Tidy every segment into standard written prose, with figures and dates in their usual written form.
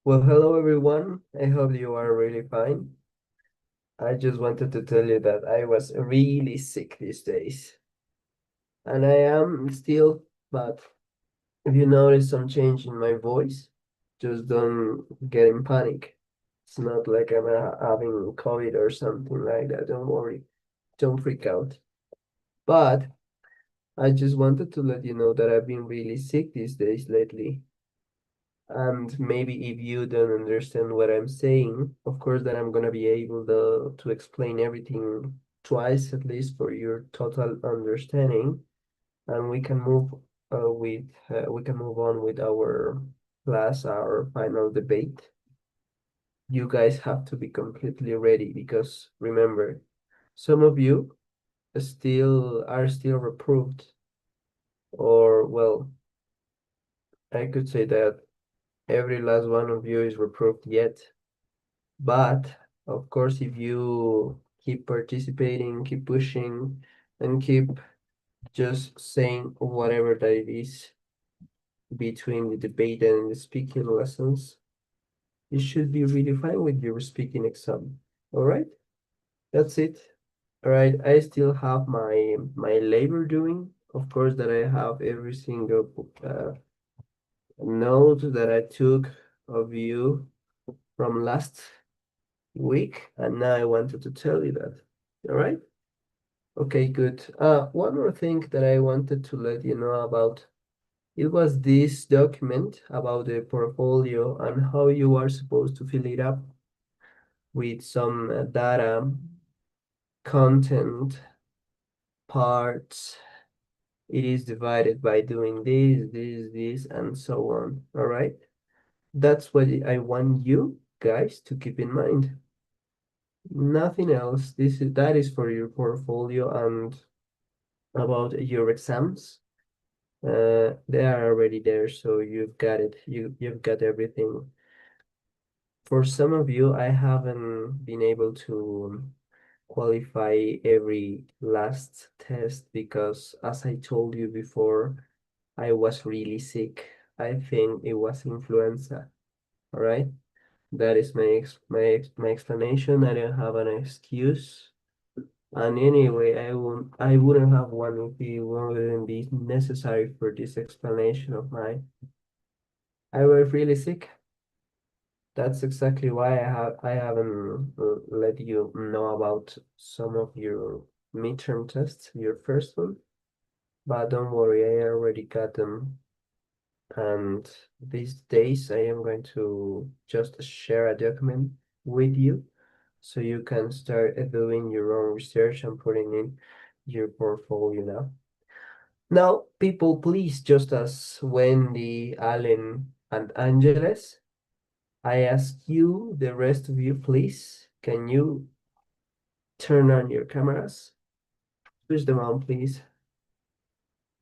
Well, hello everyone. I hope you are really fine. I just wanted to tell you that I was really sick these days. And I am still, but if you notice some change in my voice, just don't get in panic. It's not like I'm having COVID or something like that. Don't worry. Don't freak out. But I just wanted to let you know that I've been really sick these days lately. And maybe if you don't understand what I'm saying, of course that I'm gonna be able to explain everything twice at least for your total understanding, and we can move on with our class, our final debate. You guys have to be completely ready because remember, some of you still reproved, or well, I could say that every last one of you is reproved yet. But of course, if you keep participating, keep pushing, and keep just saying whatever that it is between the debate and the speaking lessons, you should be really fine with your speaking exam. All right, that's it. All right, I still have my labor doing. Of course, that I have every single note that I took of you from last week, and now I wanted to tell you that. All right. Okay, good. One more thing that I wanted to let you know about, it was this document about the portfolio and how you are supposed to fill it up with some data, content, parts. It is divided by doing this, and so on. All right? That's what I want you guys to keep in mind. Nothing else. That is for your portfolio and about your exams. They are already there, so you've got it. You've got everything. For some of you, I haven't been able to qualify every last test because, as I told you before, I was really sick. I think it was influenza. All right, that is my explanation. I don't have an excuse. And anyway, I wouldn't have one if it wouldn't be necessary for this explanation of mine. I was really sick. That's exactly why I haven't let you know about some of your midterm tests, your first one. But don't worry, I already got them. And these days I am going to just share a document with you so you can start doing your own research and putting in your portfolio now. Now, people, please, just as Wendy, Allen, and Angeles, I ask you, the rest of you, please, can you turn on your cameras? Switch them on, please.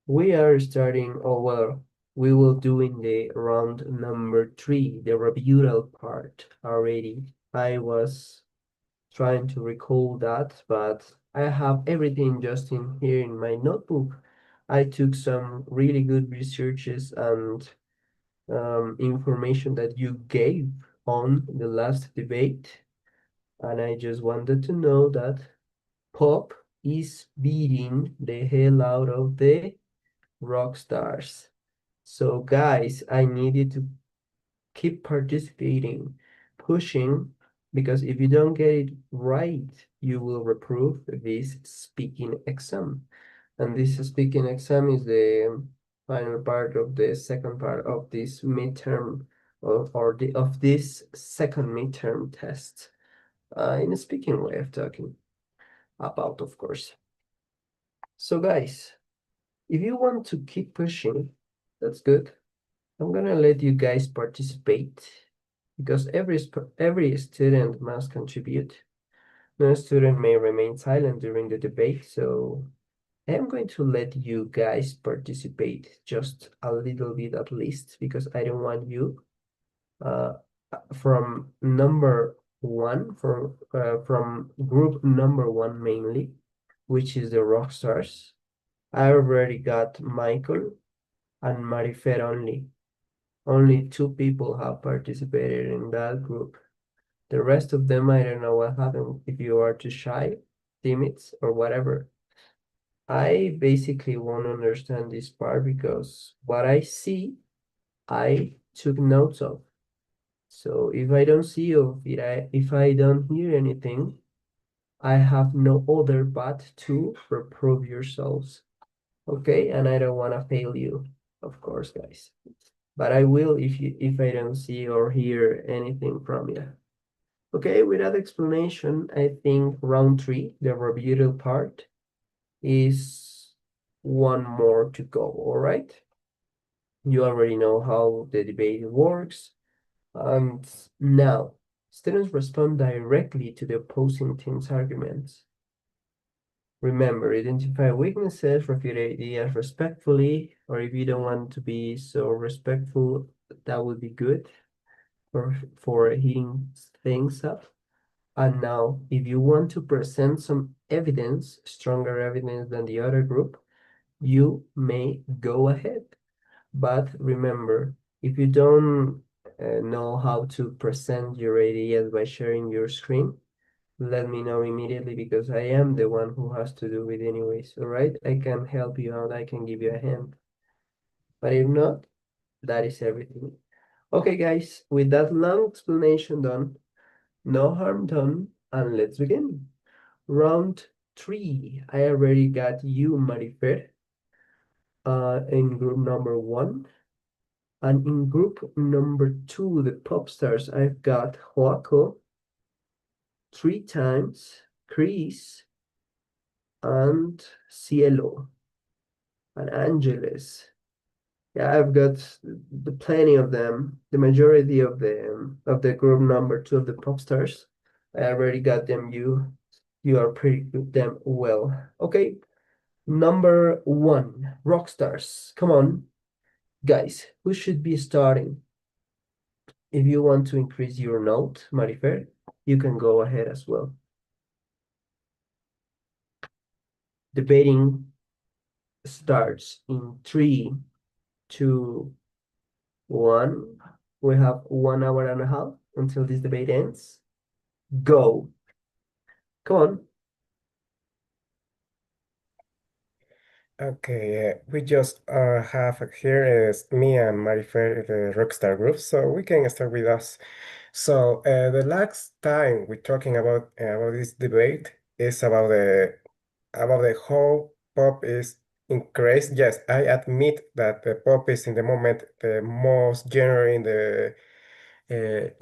We are starting, oh well, we will doing the round number 3, the rebutal part already. I was trying to recall that, but I have everything just in here in my notebook. I took some really good researches and information that you gave on the last debate. And I just wanted to know that pop is beating the hell out of the rock stars. So guys, I need you to keep participating, pushing, because if you don't get it right, you will reprove this speaking exam. And this speaking exam is the final part of the second part of this midterm of this second midterm test. In a speaking way of talking about, of course. So guys, if you want to keep pushing, that's good. I'm gonna let you guys participate because every student must contribute. No student may remain silent during the debate, so I'm going to let you guys participate just a little bit at least because I don't want you uh, from number one, from group number one mainly, which is the rock stars. I already got Michael and Marifer only. Only 2 people have participated in that group. The rest of them, I don't know what happened, if you are too shy, timid, or whatever. I basically won't understand this part because what I see, I took notes of. So if I don't see or if I don't hear anything, I have no other but to reprove yourselves. Okay, and I don't want to fail you, of course, guys. But I will if I don't see or hear anything from you. Okay, with that explanation, I think round three, the rebuttal part, is one more to go, all right? You already know how the debate works. And now, students respond directly to the opposing team's arguments. Remember, identify weaknesses, refute ideas respectfully, or if you don't want to be so respectful, that would be good for heating things up. And now, if you want to present some evidence, stronger evidence than the other group, you may go ahead. But remember, if you don't know how to present your ideas by sharing your screen, let me know immediately because I am the one who has to do it anyways, all right? I can help you out, I can give you a hand. But if not, that is everything. Okay, guys, with that long explanation done, no harm done, and let's begin. Round three. I already got you, Marifer, in group number one. And in group number two, the pop stars, I've got Joaco, 3 times, Chris, and Cielo, and Angeles. Yeah, I've got the plenty of them. The majority of the group number two of the pop stars. I already got them. You are pretty good them well. Okay, number one, rock stars. Come on, guys. Who should be starting? If you want to increase your note, Marifer, you can go ahead as well. Debating starts in 3, 2, 1. We have 1 hour and a half until this debate ends. Go. Come on. Okay, we just have here is me and Marifer, the Rockstar group, so we can start with us. So the last time we're talking about this debate is about the how pop is increased. Yes, I admit that the pop is in the moment the most genre in the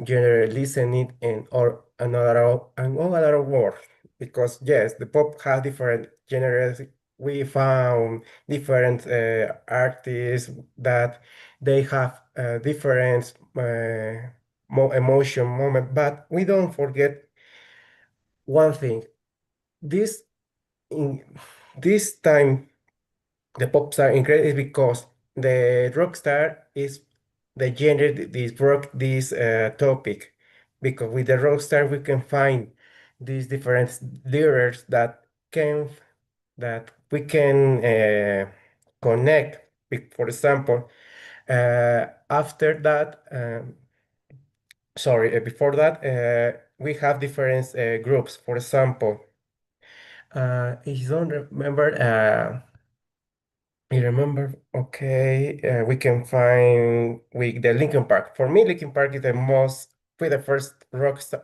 genre listening in or another word because yes, the pop has different genres. We found different artists that they have different emotion moment, but we don't forget one thing. This in this time the pop star increased because the rock star is the genre this broke this topic because with the rock star we can find these different lyrics can that we can connect. For example, after that, sorry, before that, we have different groups. For example, if you don't remember. I remember, okay, we can find with the Linkin Park. For me, Linkin Park is the most, with the first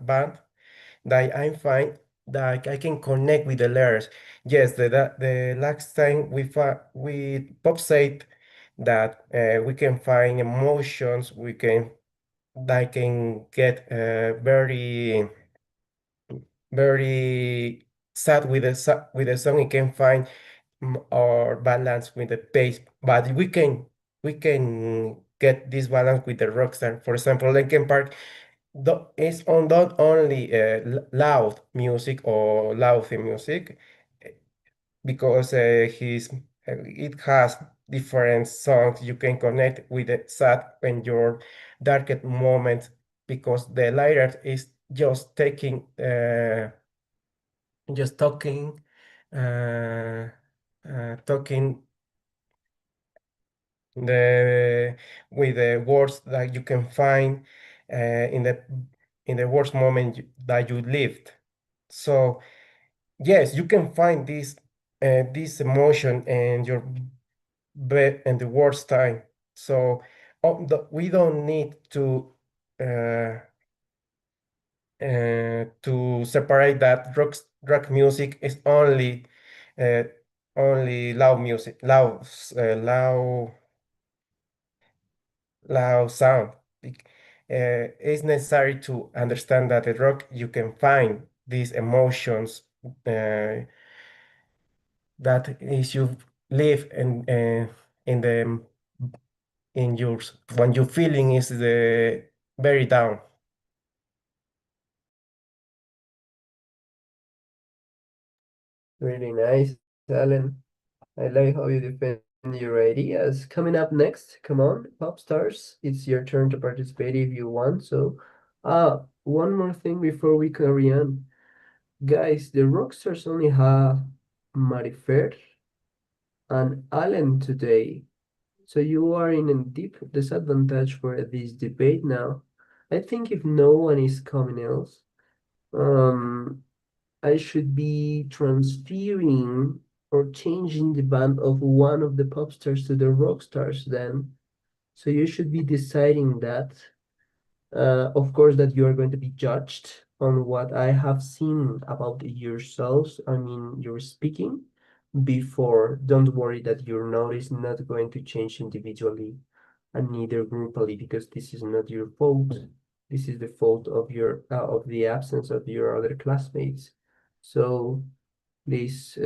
band that I find that I can connect with the lyrics. Yes, the last time we Pop said that we can find emotions, we can that can get very sad with with the song. It can find or balance with the pace, but we can get this balance with the rockstar. For example, Linkin Park is on not only loud music or loud music because it has different songs you can connect with the sad when your darkest moment because the lyrics is just taking just uh, talking the with the words that you can find in the worst moment that you lived. So yes, you can find this emotion in your bed in the worst time. So we don't need uh, to separate that rock music is uh, only loud music, loud sound. It's necessary to understand that in rock you can find these emotions that is you live in the in yours when your feeling is the very down. Really nice, Alan. I like how you defend your ideas. Coming up next, come on, pop stars. It's your turn to participate if you want. So, one more thing before we carry on. Guys, the rock stars only have Marifer and Allen today. So you are in a deep disadvantage for this debate now. I think if no one is coming else, um, I should be transferring or changing the band of one of the pop stars to the rock stars then. So you should be deciding that. Of course, that you are going to be judged on what I have seen about yourselves. I mean, you're speaking before. Don't worry that your note is not going to change individually and neither groupally because this is not your fault. This is the fault of your of the absence of your other classmates. So please,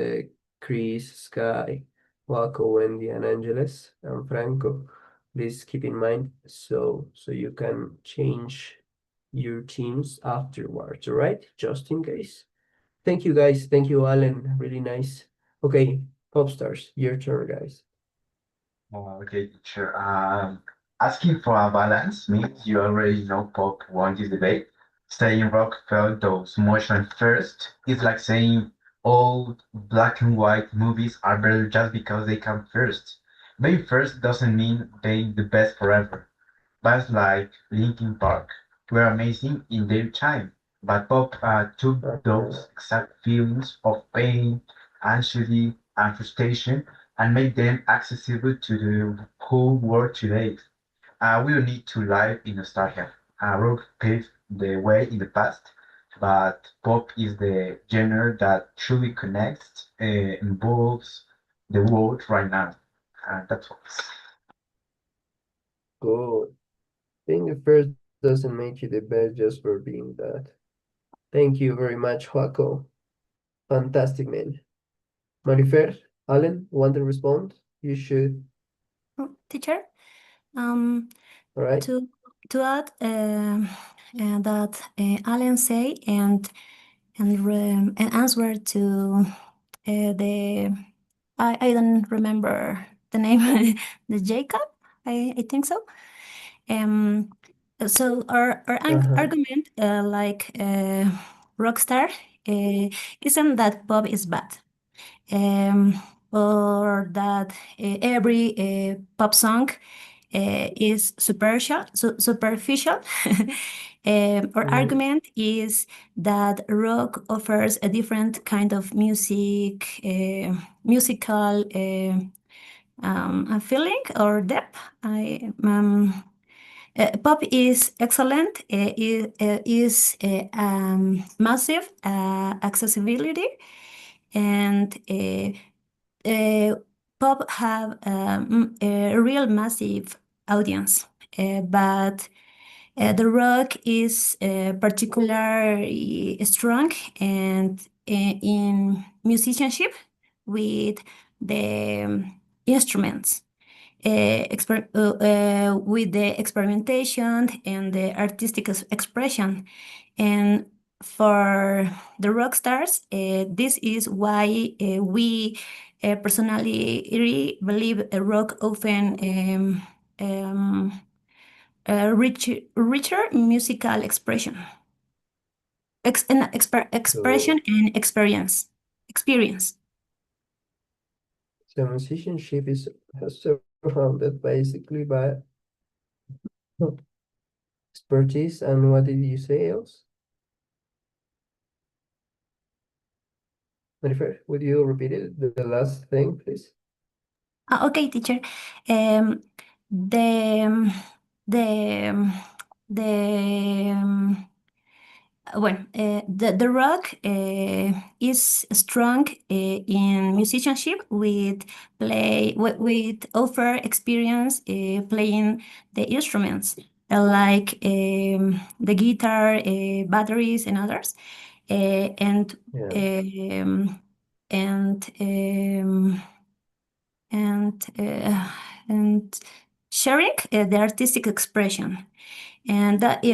Chris, Sky, Waco, Wendy, and Angeles, and Franco, please keep in mind so you can change your teams afterwards, all right? Just in case. Thank you, guys. Thank you, Alan. Really nice. Okay, pop stars, your turn, guys. Oh, okay, sure. Asking for a balance means you already know pop won this debate. Saying rock felt those emotions first. It's like saying old black and white movies are better just because they come first. Being first doesn't mean being the best forever. Bands like Linkin Park were amazing in their time, but pop took those exact feelings of pain, anxiety, and frustration and made them accessible to the whole world today. We don't need to live in nostalgia. Rock paved the way in the past, but pop is the genre that truly connects, involves the world right now. That's all. Good. Being the first doesn't make you the best just for being that. Thank you very much, Joaco. Fantastic, man. Marifer, Alan, want to respond? You should. Teacher, um, All right. to to add that Alan say and answer to the I don't remember the name the Jacob I think so. Um, so our Uh-huh. argument like Rockstar isn't that Bob is bad um, or that every pop song is superficial. Our Mm, argument is that rock offers a different kind of musical a feeling or depth. Pop is excellent, is massive accessibility, and pop have a real massive audience, but the rock is particularly strong and in musicianship with the instruments with the experimentation and the artistic expression. And for the rock stars, this is why we personally really believe rock often richer musical expression, so, expression and experience. so musicianship is has several surrounded basically by expertise. And what did you say else? Marifer, would you repeat it, the last thing, please? Okay, teacher. Um, the the the the rock is strong in musicianship with offer experience playing the instruments like the guitar, batteries, and others, and Yeah, um, and um, and uh, and sharing the artistic expression, and that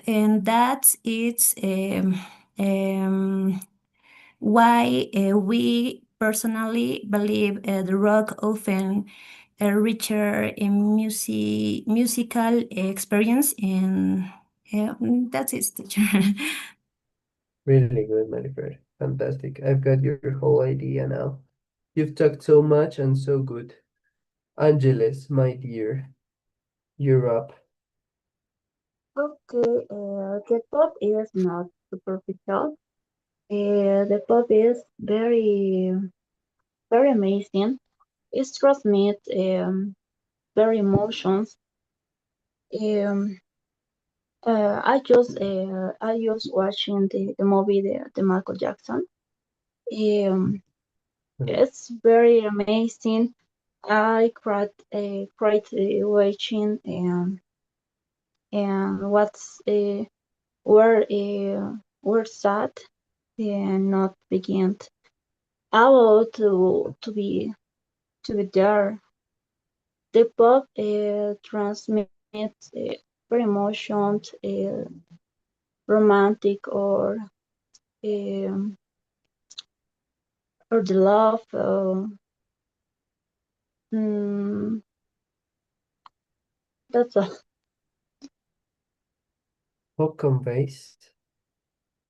and that's it's why we personally believe the rock often a richer in musical experience, and that's it, teacher. really good, Marifer. Fantastic. I've got your whole idea now. You've talked so much and so good. Angeles, my dear, you're up. Okay, the pop is not superficial. The pop is very amazing. It transmits very emotions. Um, I just watching the movie the Michael Jackson. Um, it's very amazing. I cried watching and were sad and not begin able to be there. The pop transmits very emotions, romantic um, or the love. Mm, that's all. Pop conveys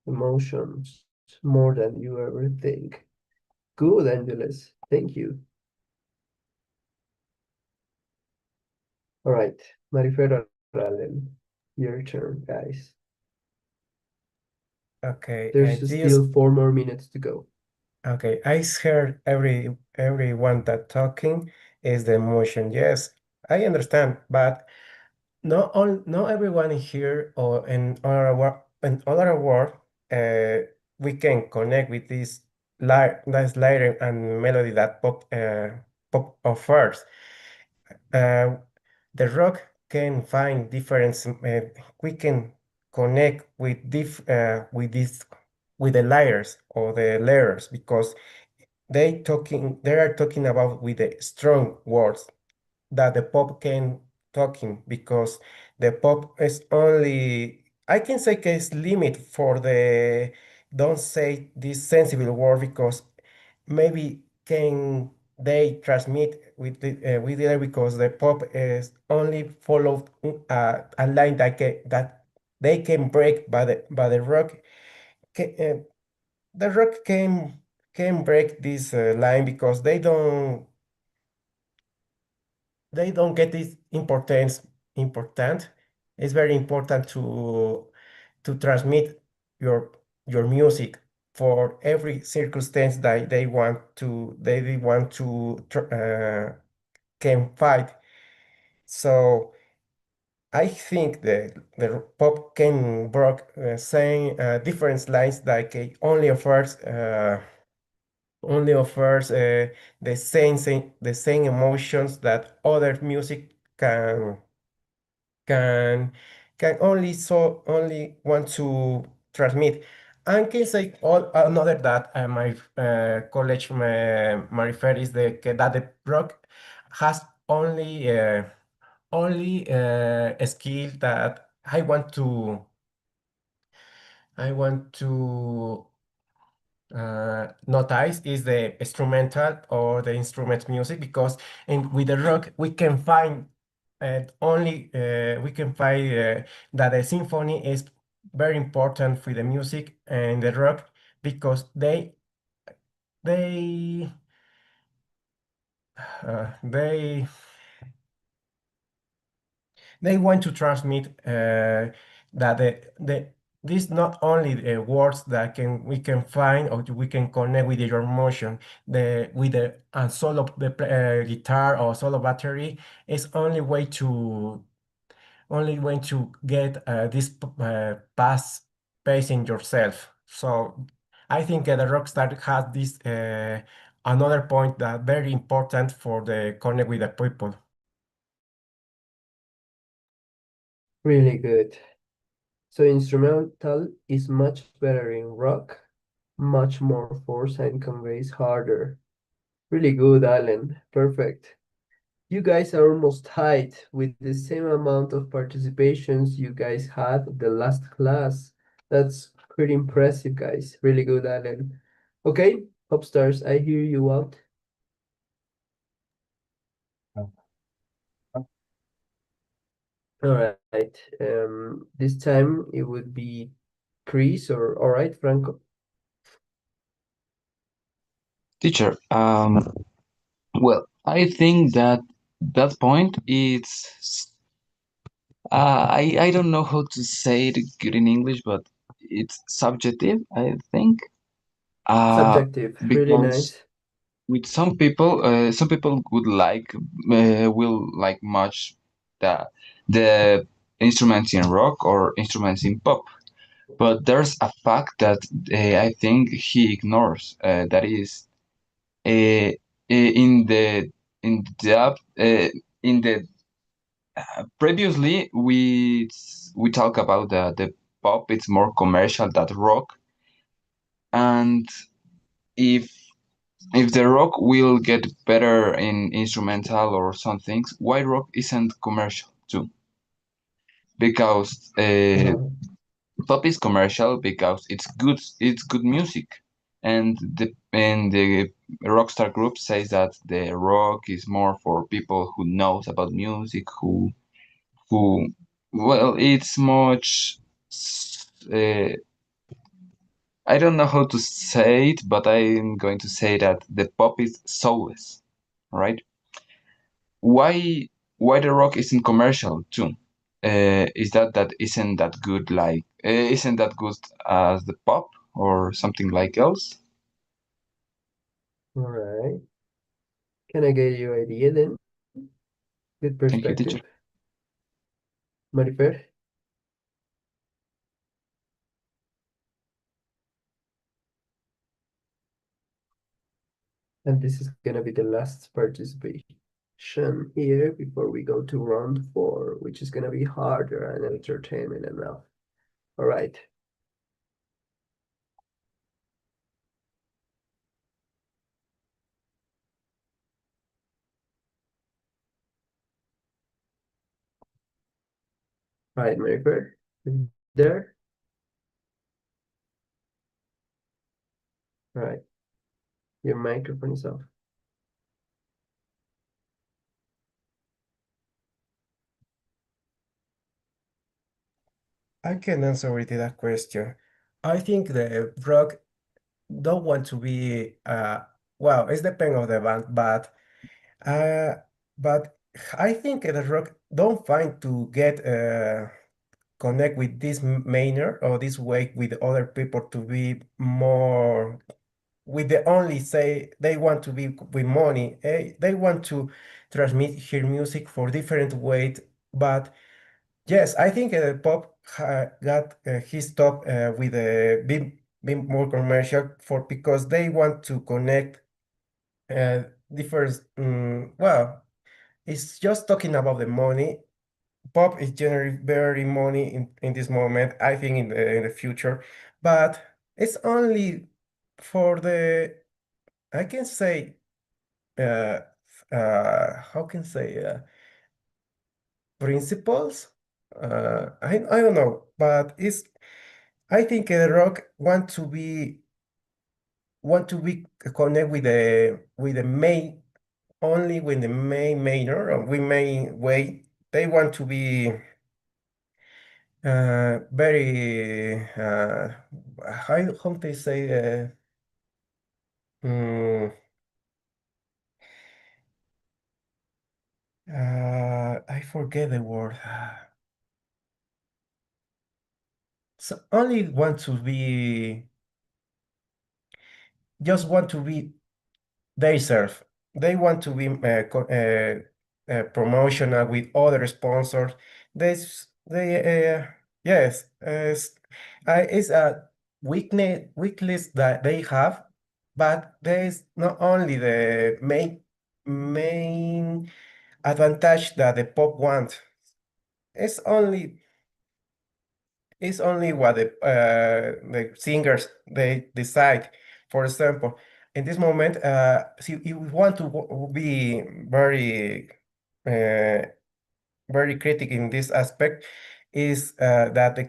emotions more than you ever think. Good, Angeles. Thank you. All right, Marifer Allen, your turn, guys. Okay, There's this still 4 more minutes to go. okay. I heard everyone that talking is the emotion. Yes, I understand, but not everyone here or in other world, we can connect with this nice lyric and melody that pop offers. Uh, the rock can find difference. We can connect with this with the layers or the layers because they are talking about with the strong words that the pop can talking because the pop is only I can say case limit for the don't say this sensible word because maybe can they transmit with it because the pop is only followed a line that they can break by the rock the rock can break this line because they don't get this importance important. It's very important to transmit your your music for every circumstance that they want to can fight. So I think that the pop can broke saying different lines like only offers the same emotions that other music can only want to transmit. And can say all another that my college my refer is that the rock has only a skill that I want to notice is the instrumental or the instrument music because with the rock we can find that the symphony is very important for the music and the rock because they they want to transmit that this not only the words that we can find or we can connect with your emotion with the solo guitar or solo battery is only way to get this fast pace in yourself. So I think the Rockstar has this another point that very important for the connect with the people. Really good. So instrumental is much better in rock, much more force and conveys harder. Really good, Alan. Perfect. You guys are almost tied with the same amount of participations you guys had the last class. That's pretty impressive, guys. Really good, Alan. Okay, Popstars, I hear you out. All right. This time it would be Chris or all right, Franco. Teacher, well, I think that that point is I don't know how to say it good in English, but it's subjective, I think. Subjective. Really Because nice. with some people will like much the instruments in rock or instruments in pop. But there's a fact that I think he ignores. That is in the in the in the previously we talk about the pop. It's more commercial than rock, and if if the rock will get better in instrumental or some things, why rock isn't commercial too? Because Uh-huh. pop is commercial because it's good music, and the rockstar group says that the rock is more for people who knows about music, who well, it's much. Uh, I don't know how to say it, but I'm going to say that the pop is soulless, right? Why why the rock isn't commercial too? Is that isn't that good like isn't that good as the pop or something like else? All right. Can I get your idea then? Good Thank you, perspective. teacher. Marifer? And this is gonna be the last participation here before we go to round four, which is gonna be harder and entertainment enough. All right. All right, Marifer, there. All right, your microphone is off. I can answer with that question. I think the rock don't want to be well, it's depend of the band, uh but I think the rock don't find to get connect with this manner or this way with other people to be more with the only say they want to be with money. They want to transmit her music for different ways, but yes, I think pop got his top with a bit more commercial for because they want to connect different. Well, it's just talking about the money. Pop is generally very money in this moment. I think in the future, but it's only for the I can say how can say principles. I don't know, but it's I think rock want to be connect with the main only with the main manner or with main way. They want to be very how they say mm, I forget the word. So only want to be, just want to be they serve. They want to be promotional with other sponsors. Yes, it's a weakness that they have, but there is not only the main advantage that the pop want. It's only it's only what the singers they decide. For example, in this moment, so you want to be uh, very critical in this aspect, is that the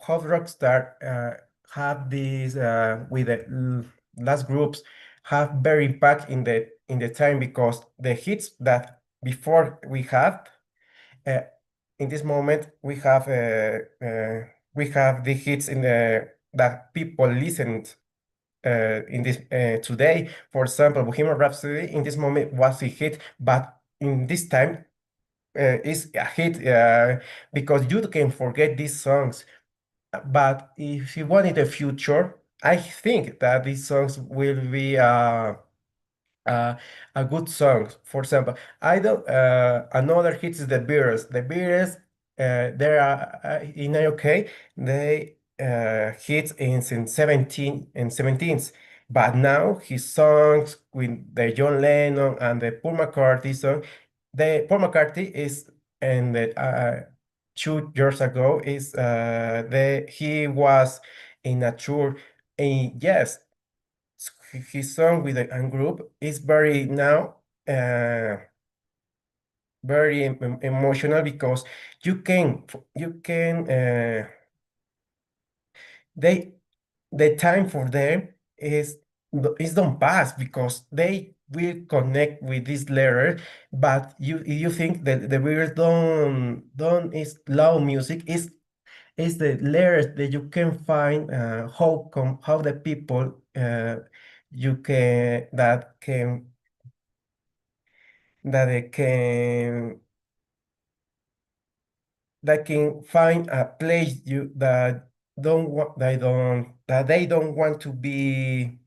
how Rockstar have these with the last groups have very impact in the time, because the hits that before uh, in this moment we have the hits in the that people listened in this today. For example, Bohemian Rhapsody in this moment was a hit, but in this time is a hit because you can forget these songs. But if you want in the future, I think that these songs will be uh, a good song. For example, I don't. Another hit is the Beatles. The Beatles, they are in UK. They hits in 17 and 17s. But now his songs with the John Lennon and the Paul McCartney song, the Paul McCartney is and the 2 years ago is he was in a tour. And yes, his song with a group is very now very emotional, because you can they the time for them is don't pass, because they will connect with this letter. But you think that the lyrics don't is loud music, is the layers that you can find, how the people you can that they can find a place you that don't want they don't want to be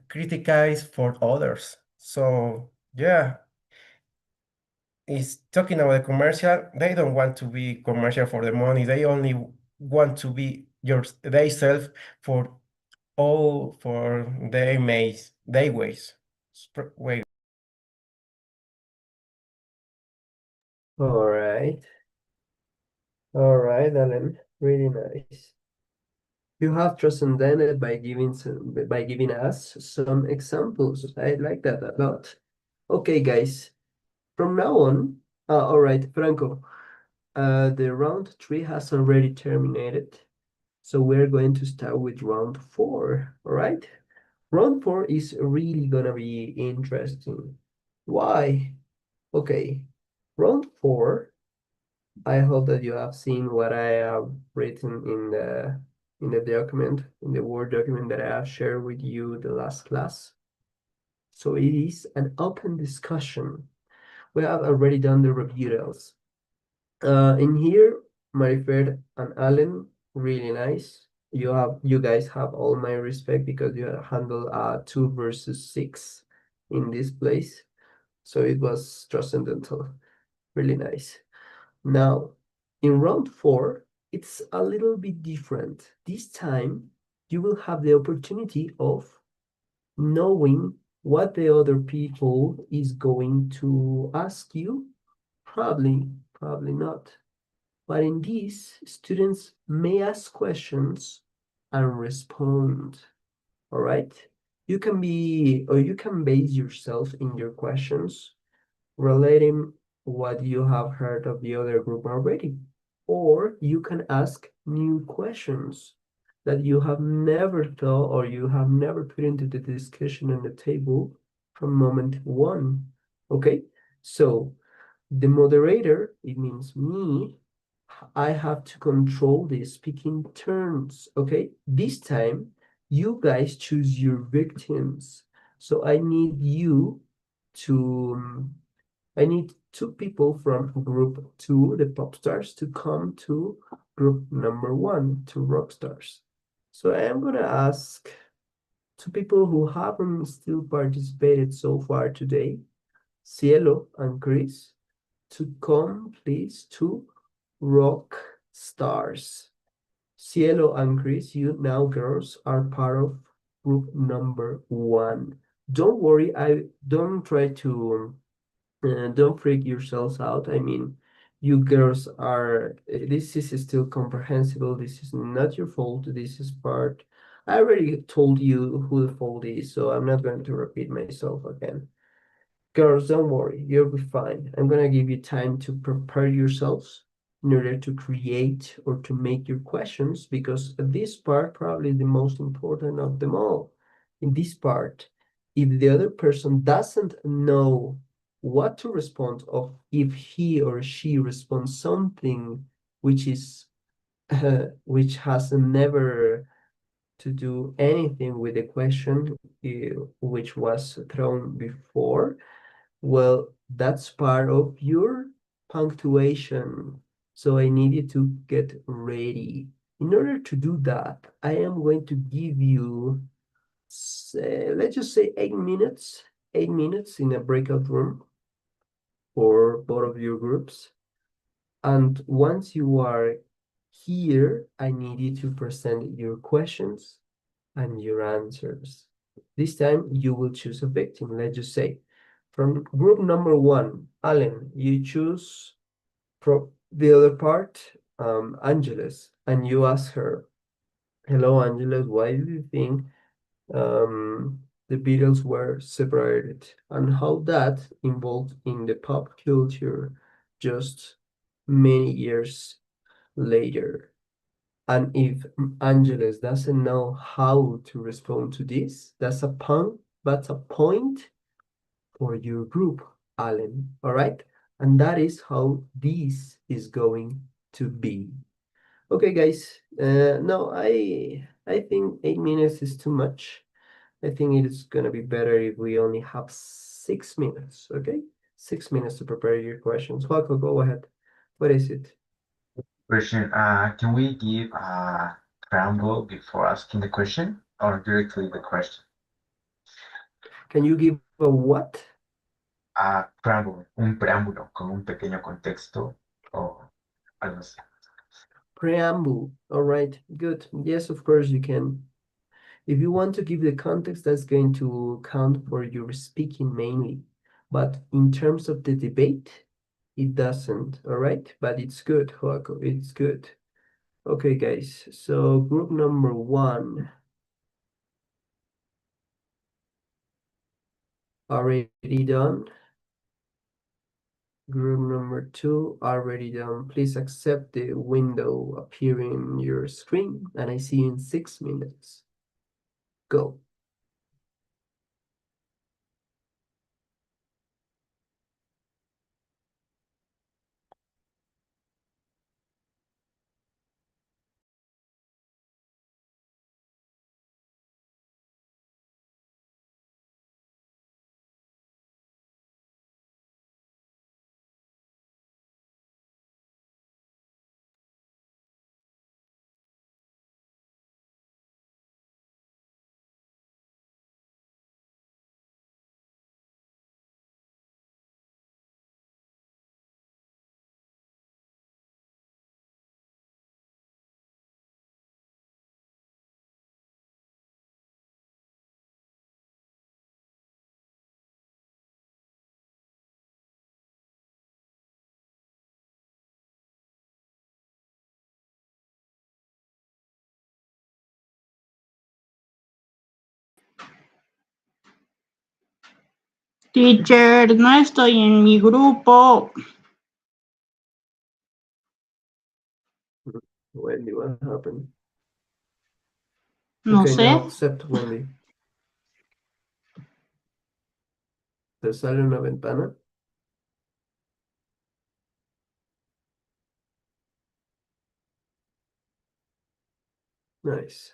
criticized for others. So yeah, it's talking about the commercial. They don't want to be commercial for the money. They only want to be they self for all for their maze, their ways. Way. All right. All right, Alan. Really nice. You have transcended by giving us some examples. I like that a lot. Okay, guys. From now on, all right, Franco. The round 3 has already terminated, so we're going to start with round 4. All right. Round 4 is really gonna be interesting. Why? Okay. Round 4. I hope that you have seen what I have written in the document, in the Word document that I have shared with you the last class. So it is an open discussion. We have already done the rebuttals. In here, Marifer and Allen, really nice. You guys have all my respect because you handle 2 versus 6 in this place. So it was transcendental. Really nice. Now, in round 4, it's a little bit different. This time, you will have the opportunity of knowing what the other people is going to ask you. Probably not. But in this, students may ask questions and respond. All right? You can base yourself in your questions relating what you have heard of the other group already. Or you can ask new questions that you have never thought or you have never put into the discussion on the table from moment 1. Okay? So the moderator, it means me, I have to control the speaking turns. Okay? This time, you guys choose your victims. So I need you to I need two people from group 2, the pop stars, to come to group number 1, to rock stars. So I am gonna ask two people who haven't still participated so far today, Cielo and Chris, to come please to rock stars. Cielo and Chris, you now girls are part of group number 1. Don't worry, I don't try to don't freak yourselves out. I mean, you girls are, this is still comprehensible. This is not your fault. This is part, I already told you who the fault is, so I'm not going to repeat myself again. Girls, don't worry, you'll be fine. I'm gonna give you time to prepare yourselves in order to create or to make your questions, because this part probably is the most important of them all. In this part, if the other person doesn't know what to respond, or if he or she responds something which is which has never to do anything with the question which was thrown before, well, that's part of your punctuation. So I need you to get ready. In order to do that, I am going to give you, let's just say 8 minutes, 8 minutes in a breakout room for both of your groups. And once you are here, I need you to present your questions and your answers. This time you will choose a victim. Let's just say from group number 1, Allen, you choose from the other part, Angeles, and you ask her, hello, Angeles, why do you think the Beatles were separated and how that involved in the pop culture just many years later? And if Angeles doesn't know how to respond to this, that's a point for your group, Allen. All right? And that is how this is going to be. Okay, guys. No, I think 8 minutes is too much. I think it is gonna be better if we only have 6 minutes. Okay, 6 minutes to prepare your questions. Joaco, go ahead. What is it? Question, can we give a preamble before asking the question or directly the question? Can you give a what? Preamble, un preámbulo con un pequeño contexto o algo así. Preamble. All right, good. Yes, of course you can. If you want to give the context, that's going to count for your speaking mainly. But in terms of the debate, it doesn't, all right? But it's good, Joaco, it's good. Okay, guys, so group number 1, already done. Group number 2, already done. Please accept the window appearing on your screen, and I see you in 6 minutes. Go. Teacher, no estoy en mi grupo. Wendy, what happened? No Okay, sé. now accept, Wendy. ¿Te sale una ventana? Nice.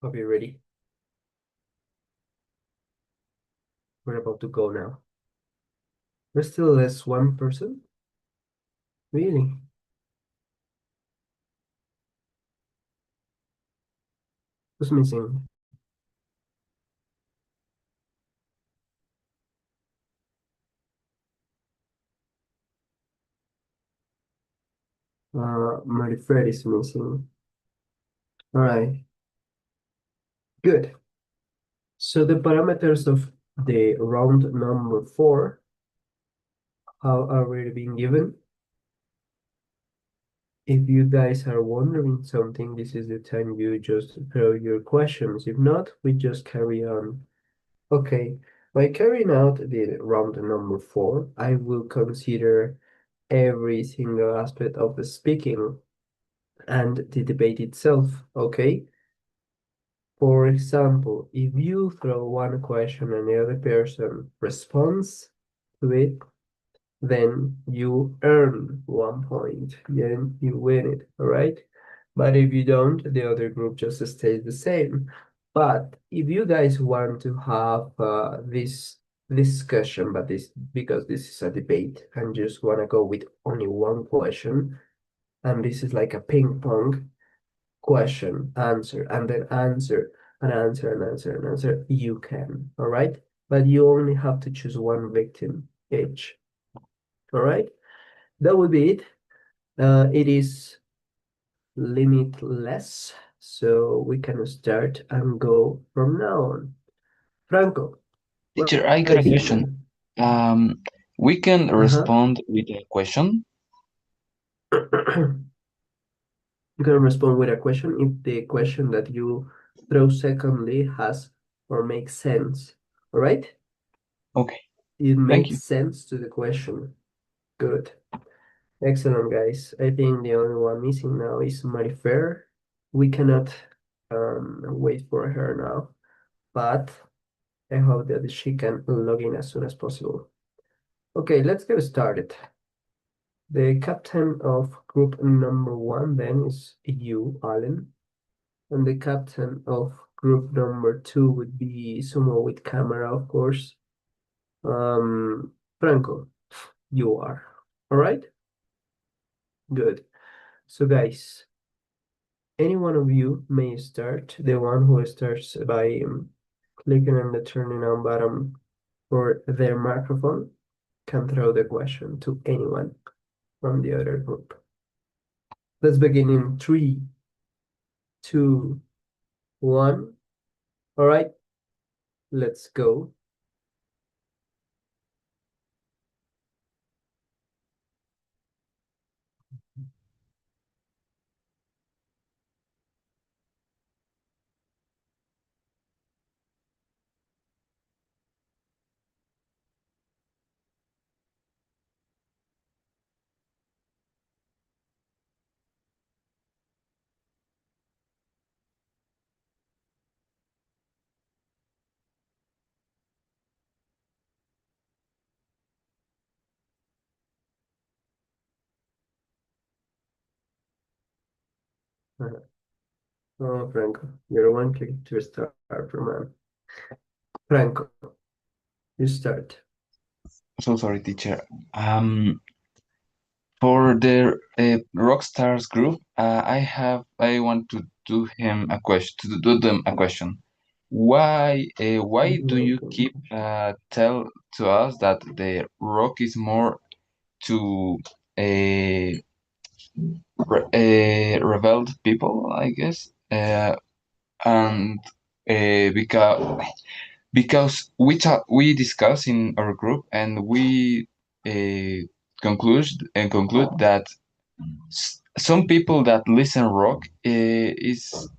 Hope you're ready. We're about to go now. There's still less one person? Really? Who's missing? Marifred is missing. All right. Good. So the parameters of the round number 4 have already been given. If you guys are wondering something, this is the time you just throw your questions. If not, we just carry on. Okay, by carrying out the round number 4, I will consider every single aspect of the speaking and the debate itself, okay? For example, if you throw one question and the other person responds to it, then you earn 1 point, then you win it, all right? But if you don't, the other group just stays the same. But if you guys want to have this discussion, but this because this is a debate and just want to go with only one question, and this is like a ping pong question, answer, and then answer, and answer, and answer, and answer, you can, all right? But you only have to choose one victim each. All right, that would be it. It is limitless, so we can start and go from now on. Franco, Teacher, I got a what is your question. We can respond with a question. turn? You can respond with a question if the question that you throw secondly has or makes sense. All right? Okay, It thank you. makes sense to the question. Good. Excellent, guys. I think the only one missing now is Marifer. We cannot wait for her now, but I hope that she can log in as soon as possible. Okay, let's get started. The captain of group number 1 then is you, Alan. And the captain of group number 2 would be someone with camera, of course. Franco, you are. All right? Good. So guys, any one of you may start. The one who starts by clicking on the turning on button for their microphone can throw the question to anyone from the other group. Let's begin in 3, 2, 1. All right, let's go. Oh, Franco, you're one click to start from man. Franco, you start. So sorry, teacher. For the Rockstars group, I want to do him a question. To do them a question. Why do you keep tell to us that the rock is more to a rebelled people, I guess, and because we discuss in our group and we conclude that some people that listen rock is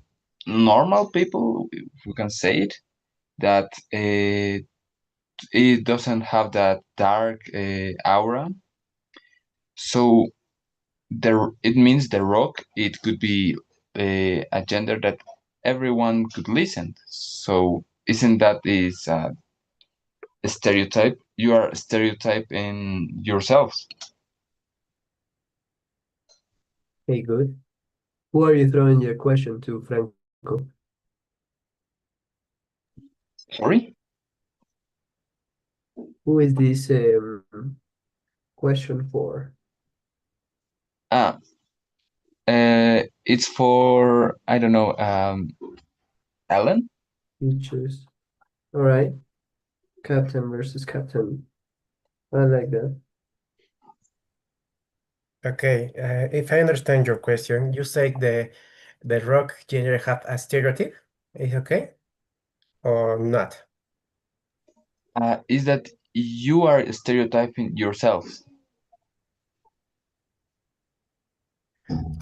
normal people, if we can say it, that it doesn't have that dark aura. So it means the rock it could be a gender that everyone could listen. So isn't that is a stereotype? You are stereotyping yourselves. Hey, good. Who are you throwing your question to, Franco? Sorry? Who is this question for? Ah, it's for, I don't know, Alan? You choose. All right. Captain versus captain. I like that. Okay, if I understand your question, you say the rock genre have a stereotype, is okay or not? Is that you are stereotyping yourselves?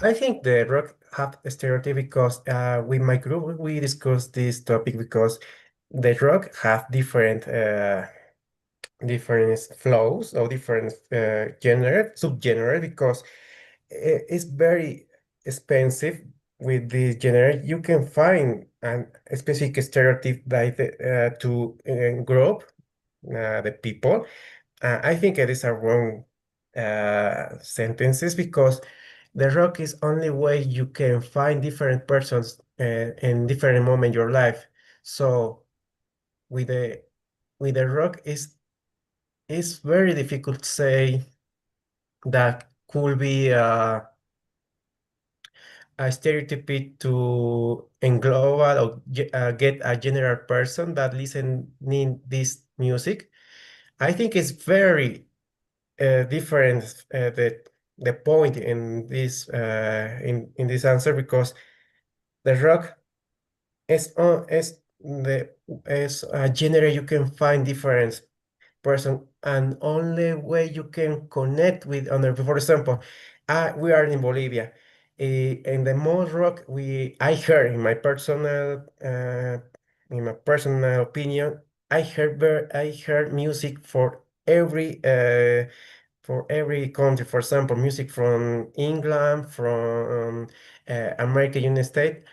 I think the rock have a stereotype because with my group we discussed this topic because the rock have different flows or different subgenre because it's very expensive with this genre. You can find a specific stereotype like to group the people. I think it is a wrong sentences because the rock is only way you can find different persons in different moment in your life. So with the rock is it's very difficult to say that could be a stereotype to englobe or get a general person that listening this music. I think it's very different the point in in this answer because the rock is a genre you can find different person and only way you can connect with other. For example, we are in Bolivia. In the most rock I heard in my personal opinion, I heard music for every country. For example, music from England, from America, United States,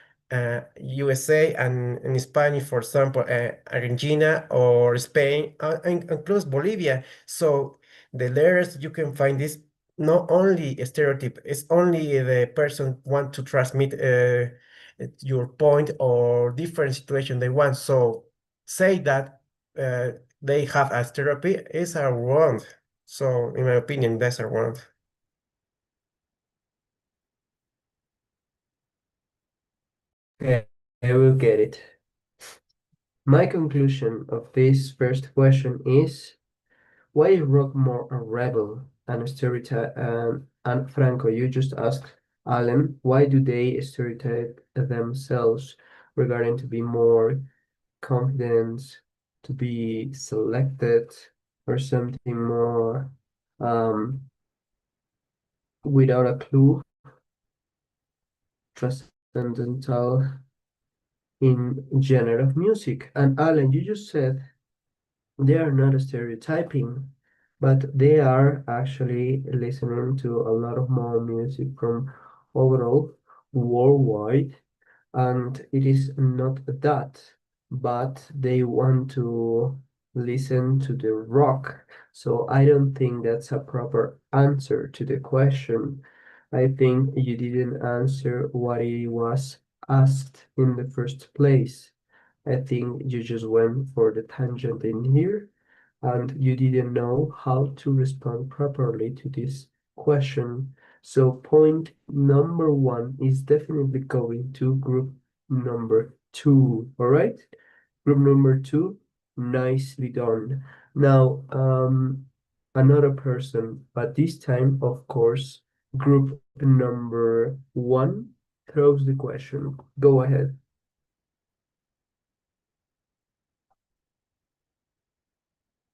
USA, and in Spanish, for example, Argentina or Spain, and includes Bolivia. So the layers you can find this not only a stereotype, it's only the person want to transmit your point or different situation they want. So say that uh, they have a stereotype is a wrong. So, in my opinion, that's a word. Okay, I will get it. My conclusion of this first question is why is rock more a rebel and a stereotype? And Franco, you just asked Alan, why do they stereotype themselves regarding to be more confident, to be selected, or something more without a clue, transcendental in genre of music? And Alan, you just said they are not stereotyping, but they are actually listening to a lot of more music from overall worldwide, and it is not that, but they want to listen to the rock. So I don't think that's a proper answer to the question. I think you didn't answer what it was asked in the first place. I think you just went for the tangent in here and you didn't know how to respond properly to this question. So point number one is definitely going to group number two. All right? Group number two, nicely done. Now, another person, but this time, of course, group number one throws the question. Go ahead.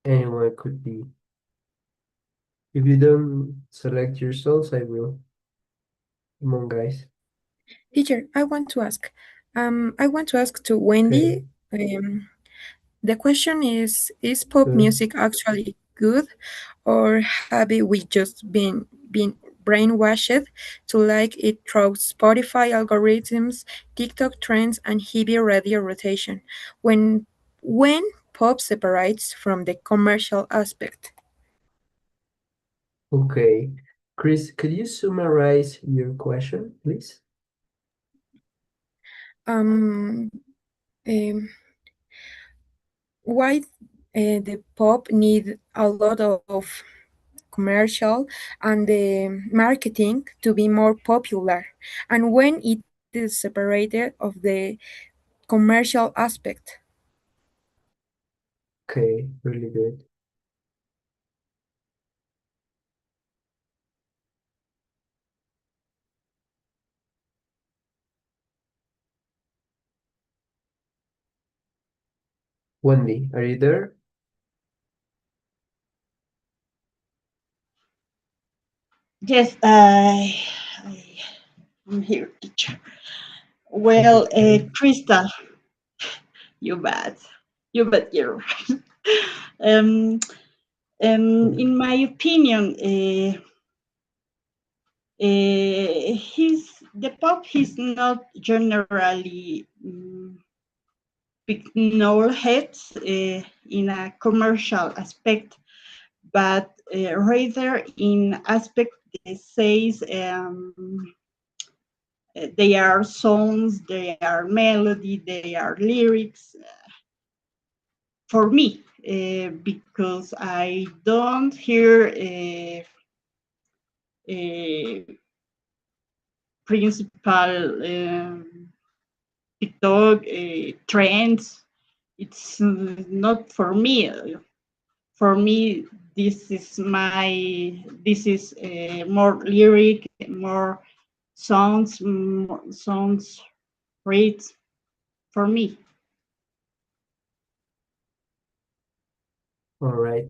Anyone could be. If you don't select yourselves, I will. Come on, guys. Teacher, I want to ask to Okay, Wendy. The question is pop good. music actually good, or have we just been brainwashed to like it through Spotify algorithms, TikTok trends, and heavy radio rotation? When pop separates from the commercial aspect. Okay. Chris, could you summarize your question, please? Um, um, why the pop need a lot of commercial and the marketing to be more popular, and when it is separated of the commercial aspect. Okay, really good. Wendy, are you there? Yes, I'm here, teacher. Well, Okay. Crystal, you bad. You bad girl. um, in my opinion, the pop is not generally acknowledged in a commercial aspect, but rather in aspect that says they are songs, they are melody, they are lyrics. For me, because I don't hear principal TikTok trends. It's not for me. For me, this is more lyric, more songs read for me. All right.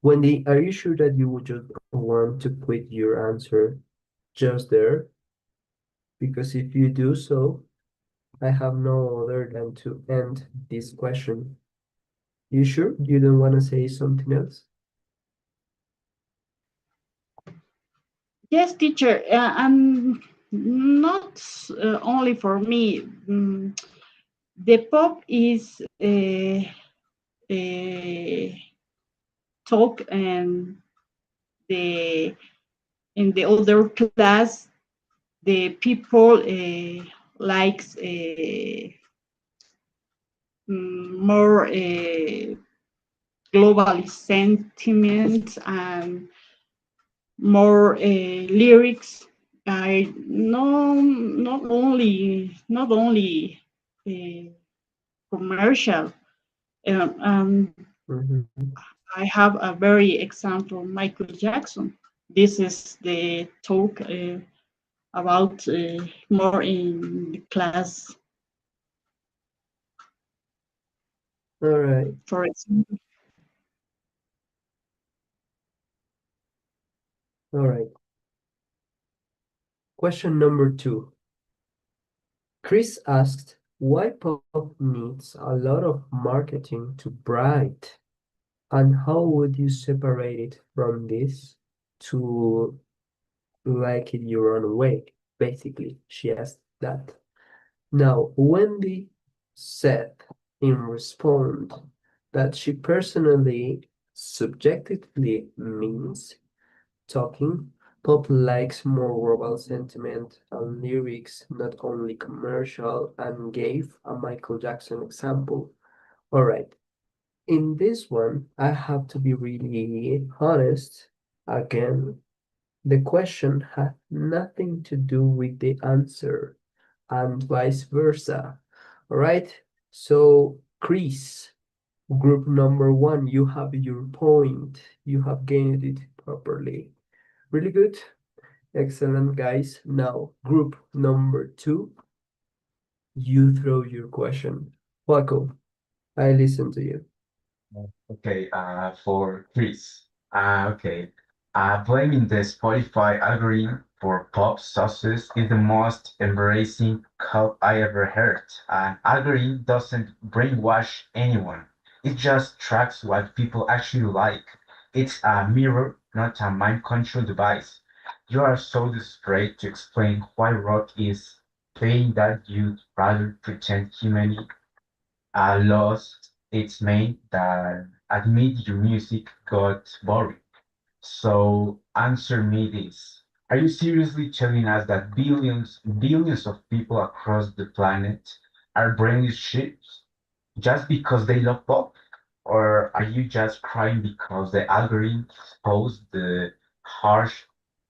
Wendy, are you sure that you would just want to quit your answer just there? Because if you do so, I have no other than to end this question. You sure you don't want to say something else? Yes, teacher, and not only for me. The pop is talk and the in the other class the people likes more global sentiments and more lyrics. I no not only commercial. Um, Mm-hmm. I have a very example, Michael Jackson. This is the talk about more in the class. All right. For example, All right. Question number 2. Chris asked why pop needs a lot of marketing to bright, and how would you separate it from this to like it your own way? Basically, she asked that. Now, Wendy said in response that she personally, subjectively means talking. Pop likes more verbal sentiment and lyrics, not only commercial, and gave a Michael Jackson example. Alright, in this one, I have to be really honest. Again, the question had nothing to do with the answer, and vice versa. Alright, so Chris, group number 1, you have your point. You have gained it properly. Really good. Excellent, guys. Now, group number 2, you throw your question. Paco, I listen to you. Okay, for Chris. Okay. Blaming the Spotify algorithm for pop success is the most embarrassing cult I ever heard. An algorithm doesn't brainwash anyone. It just tracks what people actually like. It's a mirror, not a mind control device. You are so desperate to explain why rock is playing that you'd rather pretend humanity lost its main that admit your music got boring. So answer me this. Are you seriously telling us that billions of people across the planet are brainless ships just because they love pop? Or are you just crying because the algorithm exposed the harsh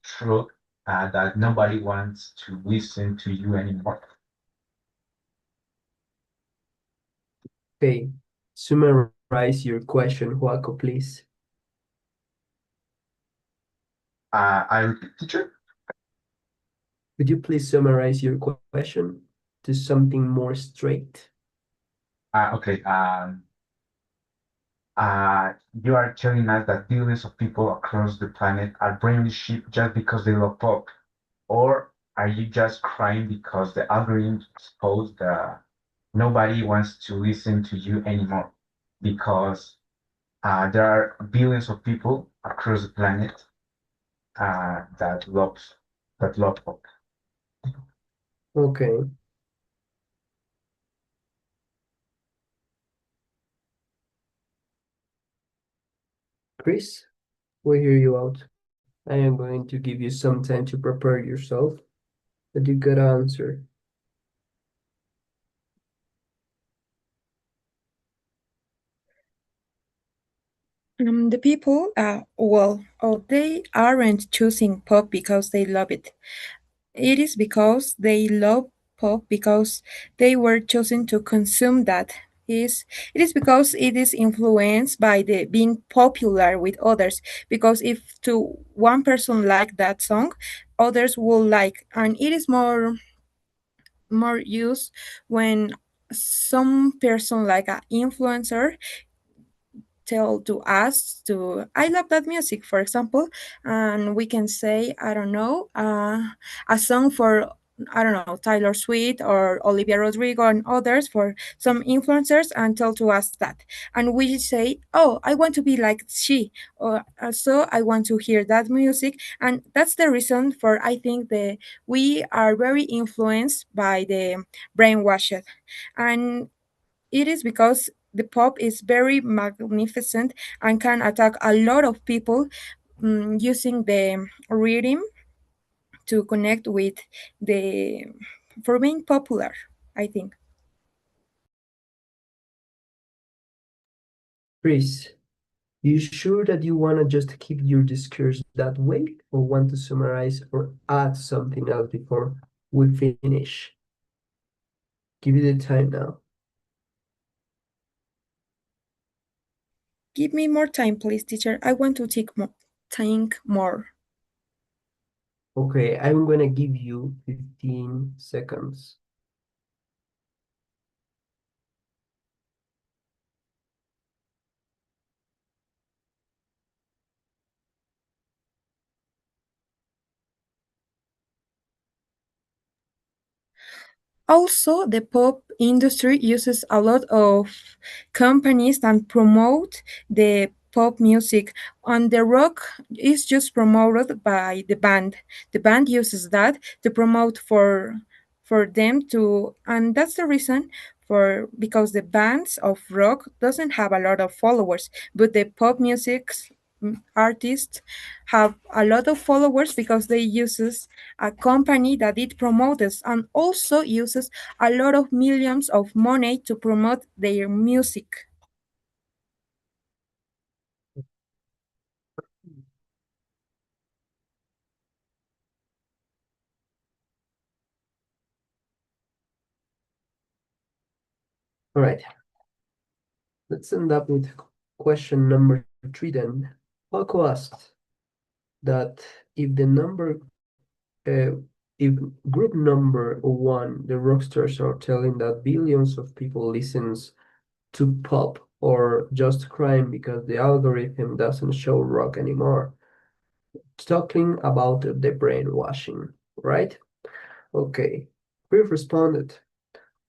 truth that nobody wants to listen to you anymore? Okay, summarize your question, Joaco, please. I repeat, teacher. Could you please summarize your question to something more straight? Okay. You are telling us that billions of people across the planet are brainwashed just because they love pop, or are you just crying because the algorithm exposed that nobody wants to listen to you anymore? Because there are billions of people across the planet that love pop. Okay, Chris, we hear you out. I am going to give you some time to prepare yourself, but you gotta answer. The people, they aren't choosing pop because they love it. It is because they love pop because they were chosen to consume that. It is because it is influenced by the being popular with others. Because if to one person like that song, others will like, and it is more used when some person like an influencer tell to us to I love that music, for example, and we can say, I don't know, a song for, I don't know, Taylor Swift or Olivia Rodrigo and others, for some influencers, and tell to us that, and we say, oh, I want to be like she, or so I want to hear that music. And that's the reason for, I think, the we are very influenced by the brainwashed. And it is because the pop is very magnificent and can attack a lot of people, using the rhythm to connect with the for being popular, I think. Chris, you sure that you wanna just keep your discourse that way, or want to summarize or add something else before we finish? Give you the time now. Give me more time, please, teacher. I want to think more. Okay, I'm gonna give you 15 seconds. Also, the pop industry uses a lot of companies that promote the pop music, and the rock is just promoted by the band. The band uses that to promote for them to, and that's the reason for, because the bands of rock doesn't have a lot of followers, but the pop music artists have a lot of followers because they uses a company that it promotes, and also uses a lot of millions of money to promote their music. All right, let's end up with question number 3 then. Paco asked that if the number, if group number 1, the rockstars, are telling that billions of people listens to pop or just crying because the algorithm doesn't show rock anymore, talking about the brainwashing, right? Okay, we've responded.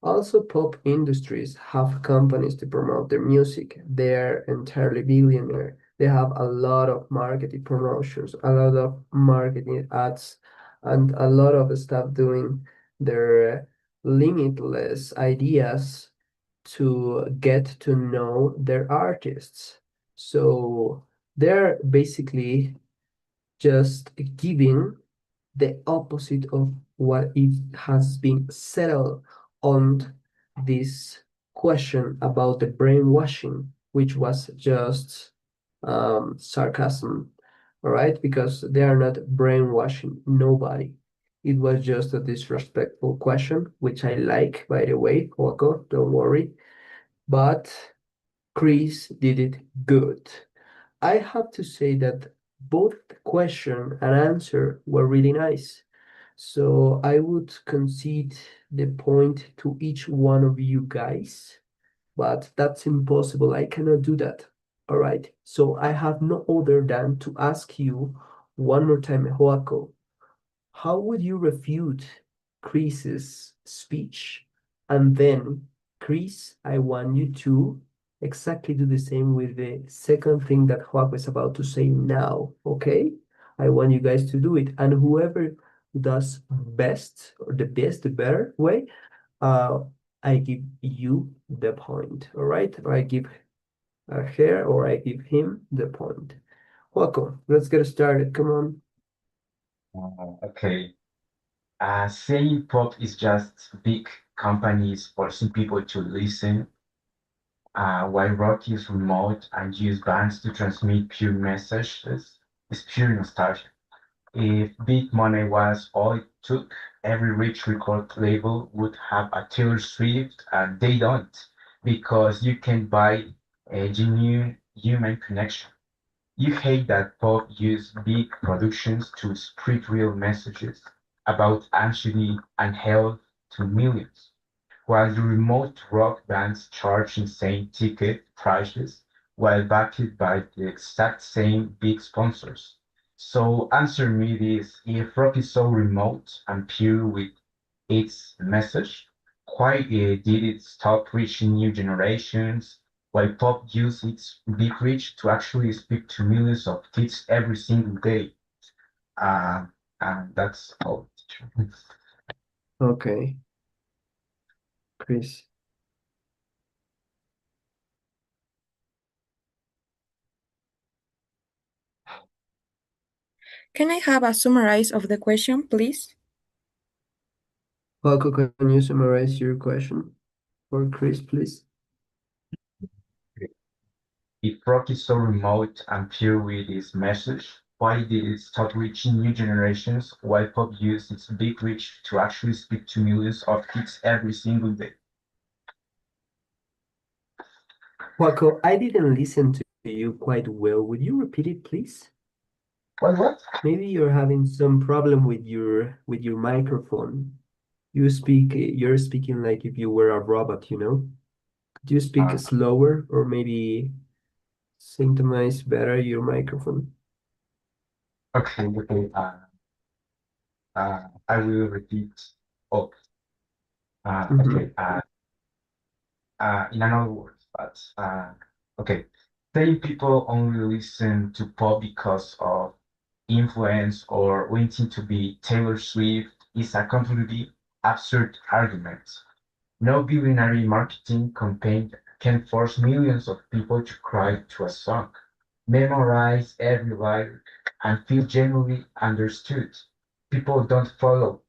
Also, pop industries have companies to promote their music. They're entirely billionaire. They have a lot of marketing promotions, a lot of marketing ads, and a lot of stuff doing their limitless ideas to get to know their artists. So they're basically just giving the opposite of what it has been settled on this question about the brainwashing. which was just sarcasm, all right? Because they are not brainwashing nobody. It was just a disrespectful question, which I like, by the way, Joaco, don't worry. But Chris did it good. I have to say that both the question and answer were really nice. So I would concede the point to each one of you guys, but that's impossible. I cannot do that. All right. So I have no other than to ask you one more time, Joaco, how would you refute Chris's speech? And then, Chris, I want you to exactly do the same with the second thing that Joaco is about to say now, okay? I want you guys to do it. And whoever does best, or the best, the better way, uh, I give you the point, all right? Or I give her or I give him the point. Joaco, let's get started. Come on. Okay. Saying pop is just big companies forcing people to listen, while rock is remote and use bands to transmit pure messages, is pure nostalgia. If big money was all it took, every rich record label would have a Taylor Swift, and they don't, because you can buy a genuine human connection. You hate that pop use big productions to spread real messages about anxiety and health to millions, while the remote rock bands charge insane ticket prices while backed by the exact same big sponsors. So answer me this, if rock is so remote and pure with its message, why did it stop reaching new generations? Why pop used its big reach to actually speak to millions of kids every single day? Uh, and that's all. Okay, Chris. Can I have a summarize of the question, please? Paco, can you summarize your question for Chris, please? If rock is so remote and pure with its message, why did it stop reaching new generations while pop used its big reach to actually speak to millions of kids every single day? Paco, I didn't listen to you quite well. Would you repeat it, please? What? Maybe you're having some problem with your microphone. You're speaking like if you were a robot, you know? Could you speak Uh, slower or maybe synchronize better your microphone? okay. I will repeat. Oh, Mm-hmm. okay. In another words, but okay. Saying people only listen to pop because of influence or wanting to be Taylor Swift is a completely absurd argument. No billionaire marketing campaign can force millions of people to cry to a song, memorize every lyric, and feel genuinely understood. People don't follow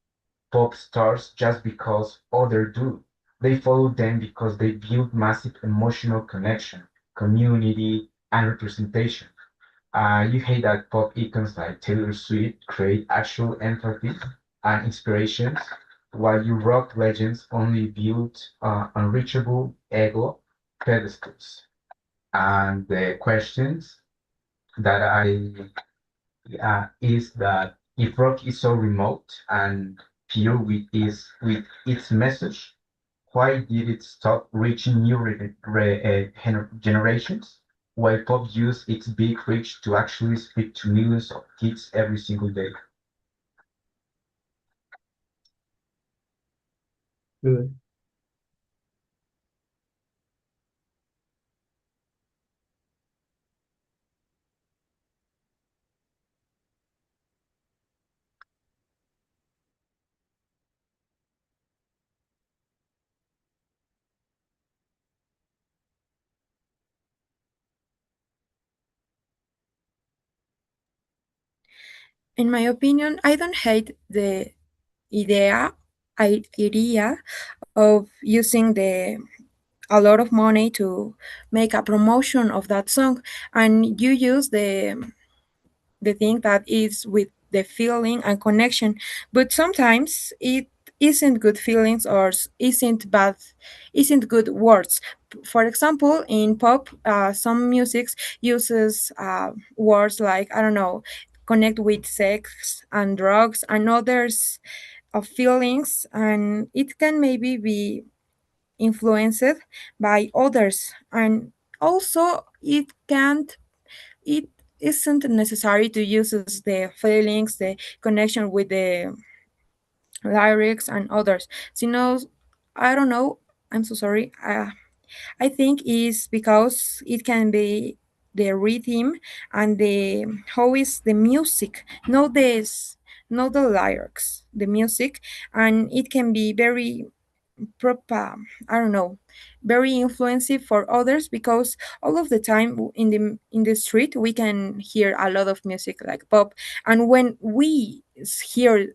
pop stars just because others do. They follow them because they build massive emotional connection, community, and representation. You hate that pop icons like Taylor Swift create actual empathy and inspirations, while you rock legends only build unreachable ego pedestals. And the questions that I is that if rock is so remote and pure with its message, why did it stop reaching new generations? While pop used its big reach to actually speak to millions of kids every single day. Good. In my opinion, I don't hate the idea idea of using the a lot of money to make a promotion of that song, and you use the thing that is with the feeling and connection. But sometimes it isn't good feelings or isn't good words. For example, in pop, some music uses words like, I don't know, connect with sex and drugs and others of feelings, and it can maybe be influenced by others. And also it isn't necessary to use the feelings, the connection with the lyrics and others. So, I don't know. I'm so sorry. I think is because it can be the rhythm and the how is the music, not the lyrics, the music, and it can be very proper, I don't know, very influencing for others, because all of the time in the street we can hear a lot of music like pop, and when we hear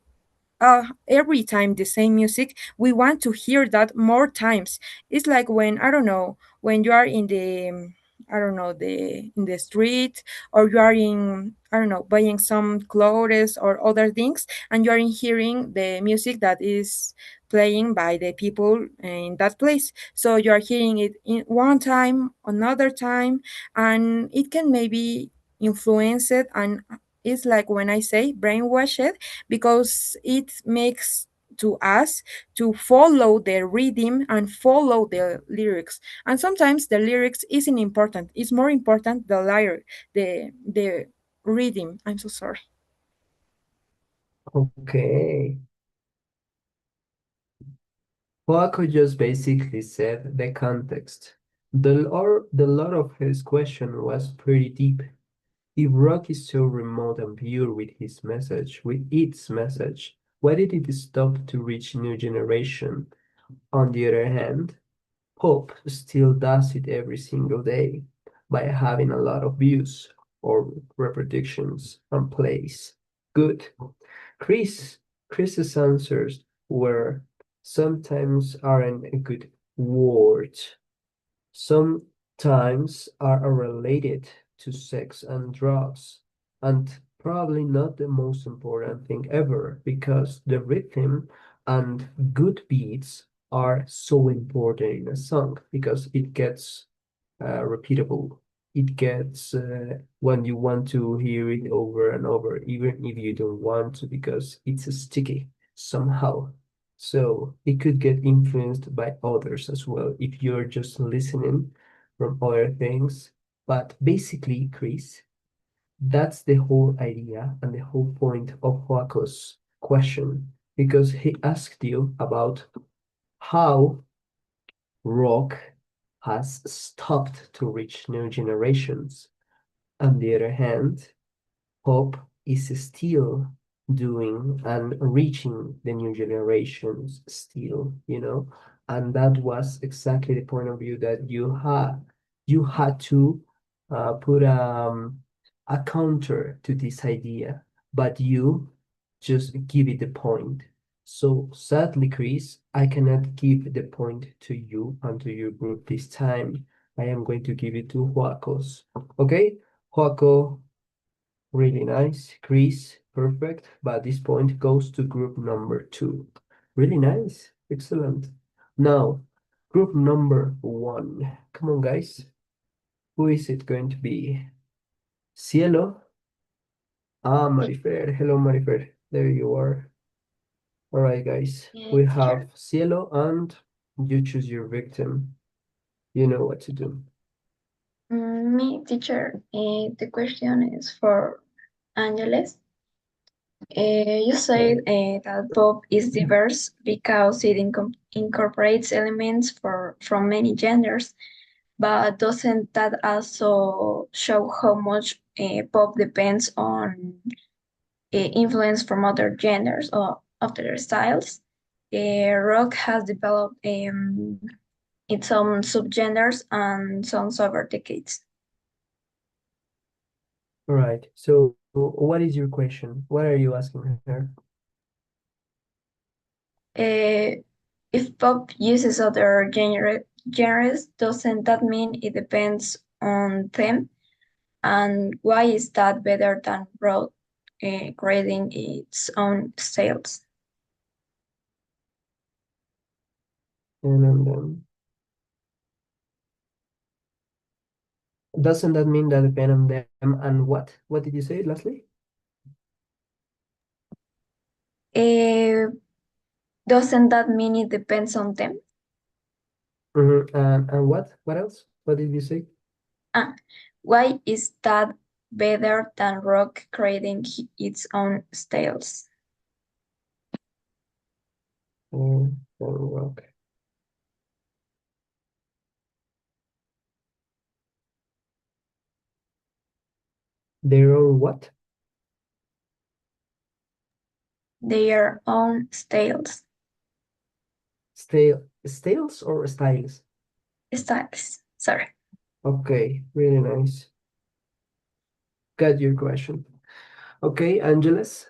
every time the same music, we want to hear that more times. It's like when, I don't know, when you are in the I don't know, the in the street, or you are in, I don't know, buying some clothes or other things, and you are in hearing the music that is playing by the people in that place. So you are hearing it in one time, another time, and it can maybe influence it. And it's like when I say brainwash it, because it makes to us to follow the rhythm and follow the lyrics. And sometimes the lyrics isn't important, it's more important the lyric, the rhythm. I'm so sorry. Okay. Joaco just basically said the context. The lot of his question was pretty deep. If rock is so remote and pure with its message, why did it stop to reach new generation? On the other hand, pop still does it every single day by having a lot of views or reproductions and plays. Good. Chris, Chris's answers were sometimes aren't a good word. Sometimes are related to sex and drugs, and probably not the most important thing ever, because the rhythm and good beats are so important in a song because it gets repeatable. It gets when you want to hear it over and over, even if you don't want to, because it's sticky somehow. So it could get influenced by others as well if you're just listening from other things. But basically, Chris, that's the whole idea and the whole point of Joaco's question, because he asked you about how rock has stopped to reach new generations. On the other hand, pop is still doing and reaching the new generations still, and that was exactly the point of view that you had to put a counter to this idea, but you just give it the point. So sadly, Chris, I cannot give the point to you and to your group this time. I am going to give it to Joaco's. Okay, Joaco, really nice. Chris, perfect. But this point goes to group number 2. Really nice. Excellent. Now, group number 1. Come on, guys. Who is it going to be? Cielo? Ah, Marifer. Hello, Marifer. There you are. All right, guys. We Teacher. have Cielo and you choose your victim. You know what to do. Me, teacher. The question is for Angeles. You said that pop is diverse because it incorporates elements from many genders, but doesn't that also show how much pop depends on influence from other genders or other styles? Rock has developed its own subgenders and songs over decades. All right. So what is your question? What are you asking her? Uh, if pop uses other genres, doesn't that mean it depends on them? And why is that better than rock creating its own styles? And doesn't that mean that depend on them? And what? What did you say lastly? Doesn't that mean it depends on them? And what? What else? What did you say? Why is that better than rock creating its own styles? Rock. Their own what? Their own styles. Styles or styles? Styles. Sorry. Okay, really nice. Got your question. Okay, Angeles.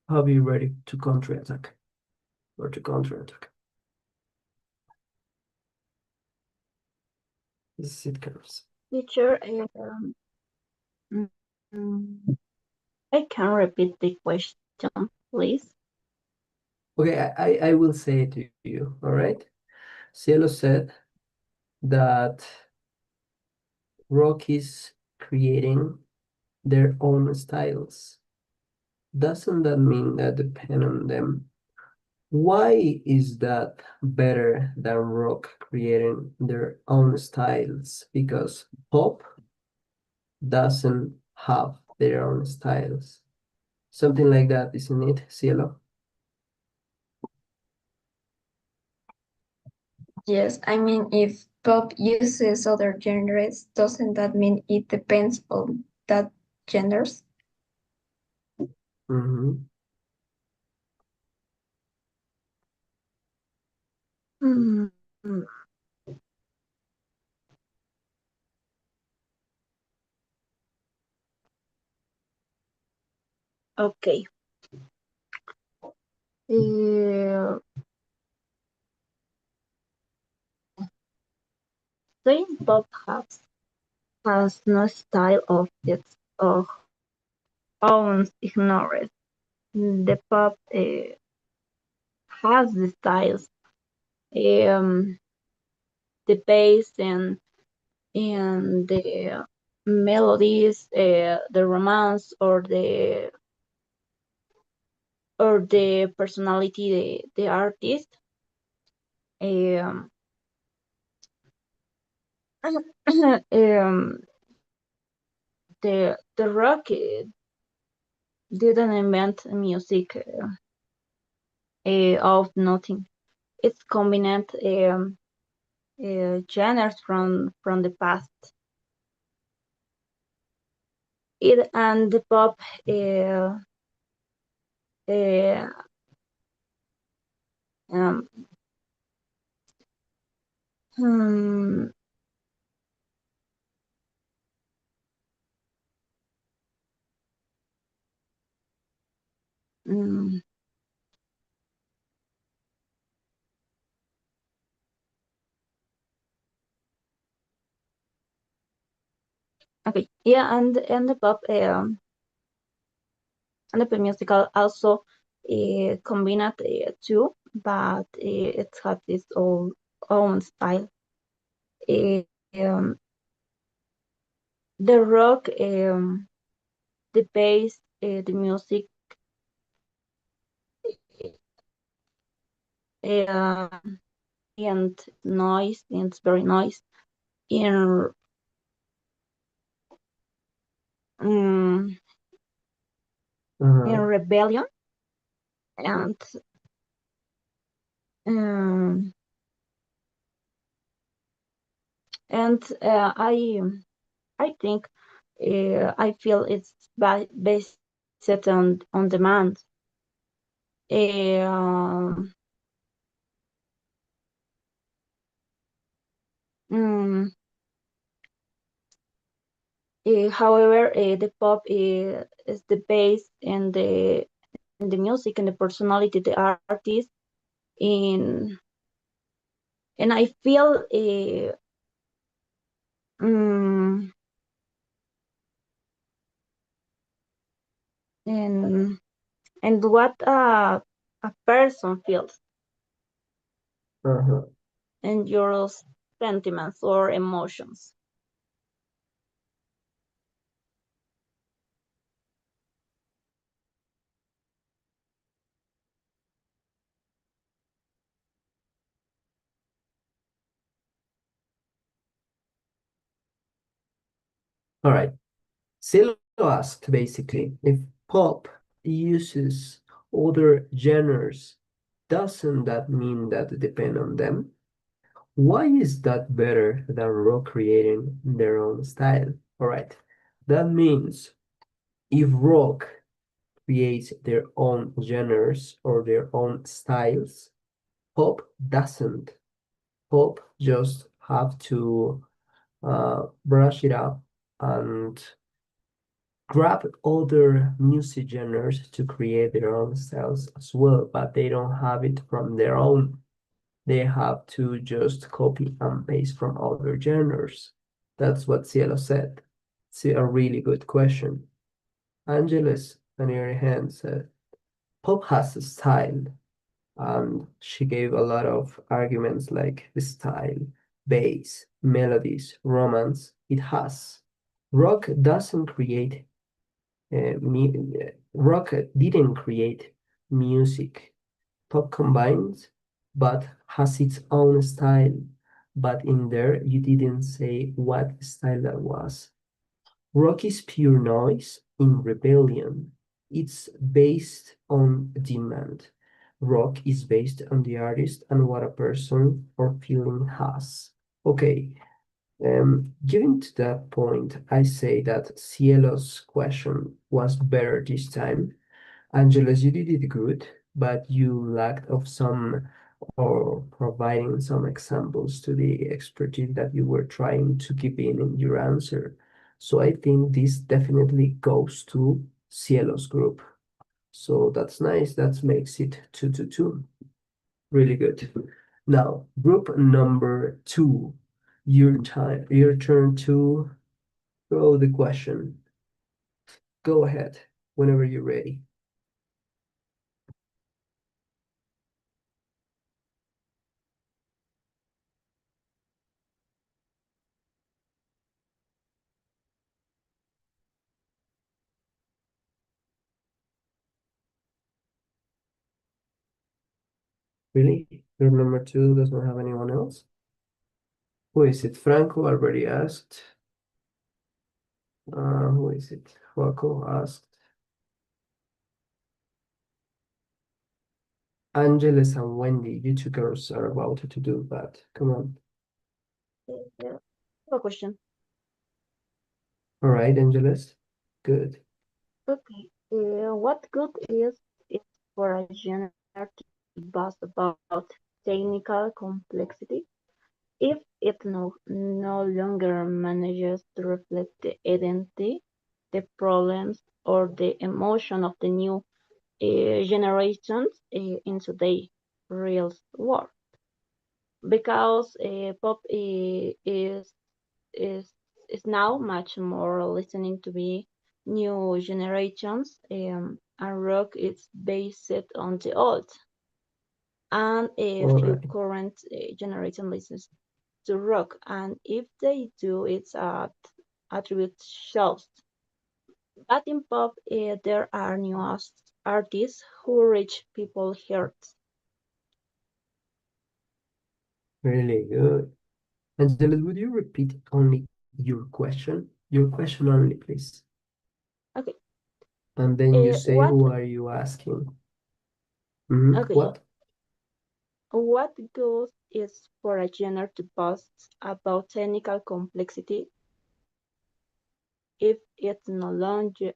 Are you ready to counterattack? Or to counterattack? This it comes. Teacher, I can repeat the question, please. Okay, I will say it to you, all right? Cielo said that rock is creating their own styles. Doesn't that mean that depend on them? Why is that better than rock creating their own styles? Because pop doesn't have their own styles. Something like that, isn't it, Cielo? Yes, I mean, if pop uses other genres, doesn't that mean it depends on that genders? Mm-hmm. Mm, Okay. Saying pop has no style of its own ignorance. The pop has the styles, um, the bass and the melodies, the romance or the personality the artist. Um, um, the rock didn't invent music of nothing. It's combined genres from the past. It and the pop uh, um, hmm, mm, okay, yeah, and the pop and the pop musical also combined too, but it has its own style. Uh, um, the rock, the bass, the music, uh, and noise, and it's very noise in um, in rebellion and um, I think I feel it's based on demand. Um, mm, However, the pop is the base and the music and the personality, the artist. in and I feel mm, and what a person feels Uh-huh. and your sentiments or emotions. All right. Silo asked basically if pop uses other genres, doesn't that mean that it depend on them? Why is that better than rock creating their own style? All right. That means if rock creates their own genres or their own styles, pop doesn't. Pop just have to brush it up and grab other music genres to create their own styles as well, but they don't have it from their own. They have to just copy and paste from other genres. That's what Cielo said. It's a really good question. Angeles, on the other hand, said pop has a style, and she gave a lot of arguments like the style, bass, melodies, romance. It has. Rock doesn't create rock didn't create music. Pop combines, but has its own style. But in there, you didn't say what style that was. Rock is pure noise in rebellion. It's based on demand. Rock is based on the artist and what a person or feeling has. Okay, getting to that point, I say that Cielo's question was better this time. Angeles, you did it good, but you lacked of some or providing some examples to the expertise that you were trying to keep in your answer. So I think this definitely goes to Cielo's group. So that's nice. That makes it 2-2. Really good. Now, group number two. Your time, your turn to throw the question. Go ahead whenever you're ready. Really? Group number two doesn't have anyone else? Who is it? Franco already asked. Who is it? Joaco asked. Angeles and Wendy, you two girls are about to do that. Come on. Yeah, a question. All right, Angeles. Good. Okay. What good is it for a genre to buzz about technical complexity if it no longer manages to reflect the identity, the problems, or the emotion of the new generations into the real world? Because pop is is now much more listening to be new generations, and rock is based on the old. And All if your right. current generation listens to rock, and if they do, it's attribute shows. But in pop, there are new artists who reach people's hearts. Really good. Angeles, would you repeat only your question? Your question only, please. Okay. And then you say, What? who are you asking? Mm-hmm. Okay. What? What good is for a genre to boast about technical complexity if it no longer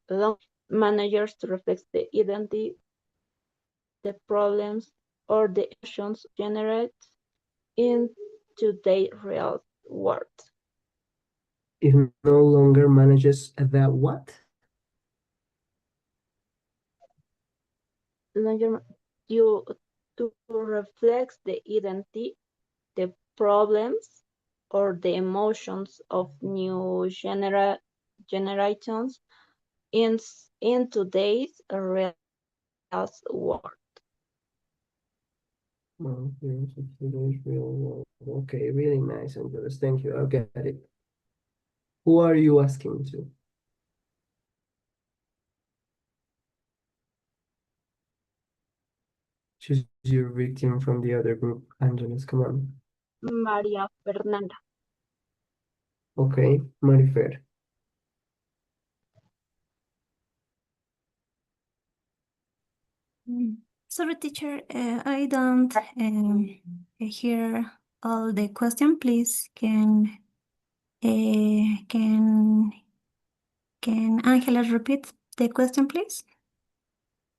manages to reflect the identity, the problems, or the emotions generated into their real world? If no longer manages that what? Longer, you, to reflect the identity, the problems, or the emotions of new generations in today's real world. Today's real world. Okay, really nice, Angeles. Thank you. I'll get it. Who are you asking to? Choose your victim from the other group. Angeles, come on. María Fernanda. Okay, Marifer. Sorry, teacher, I don't hear all the question. Please, can Angela repeat the question, please?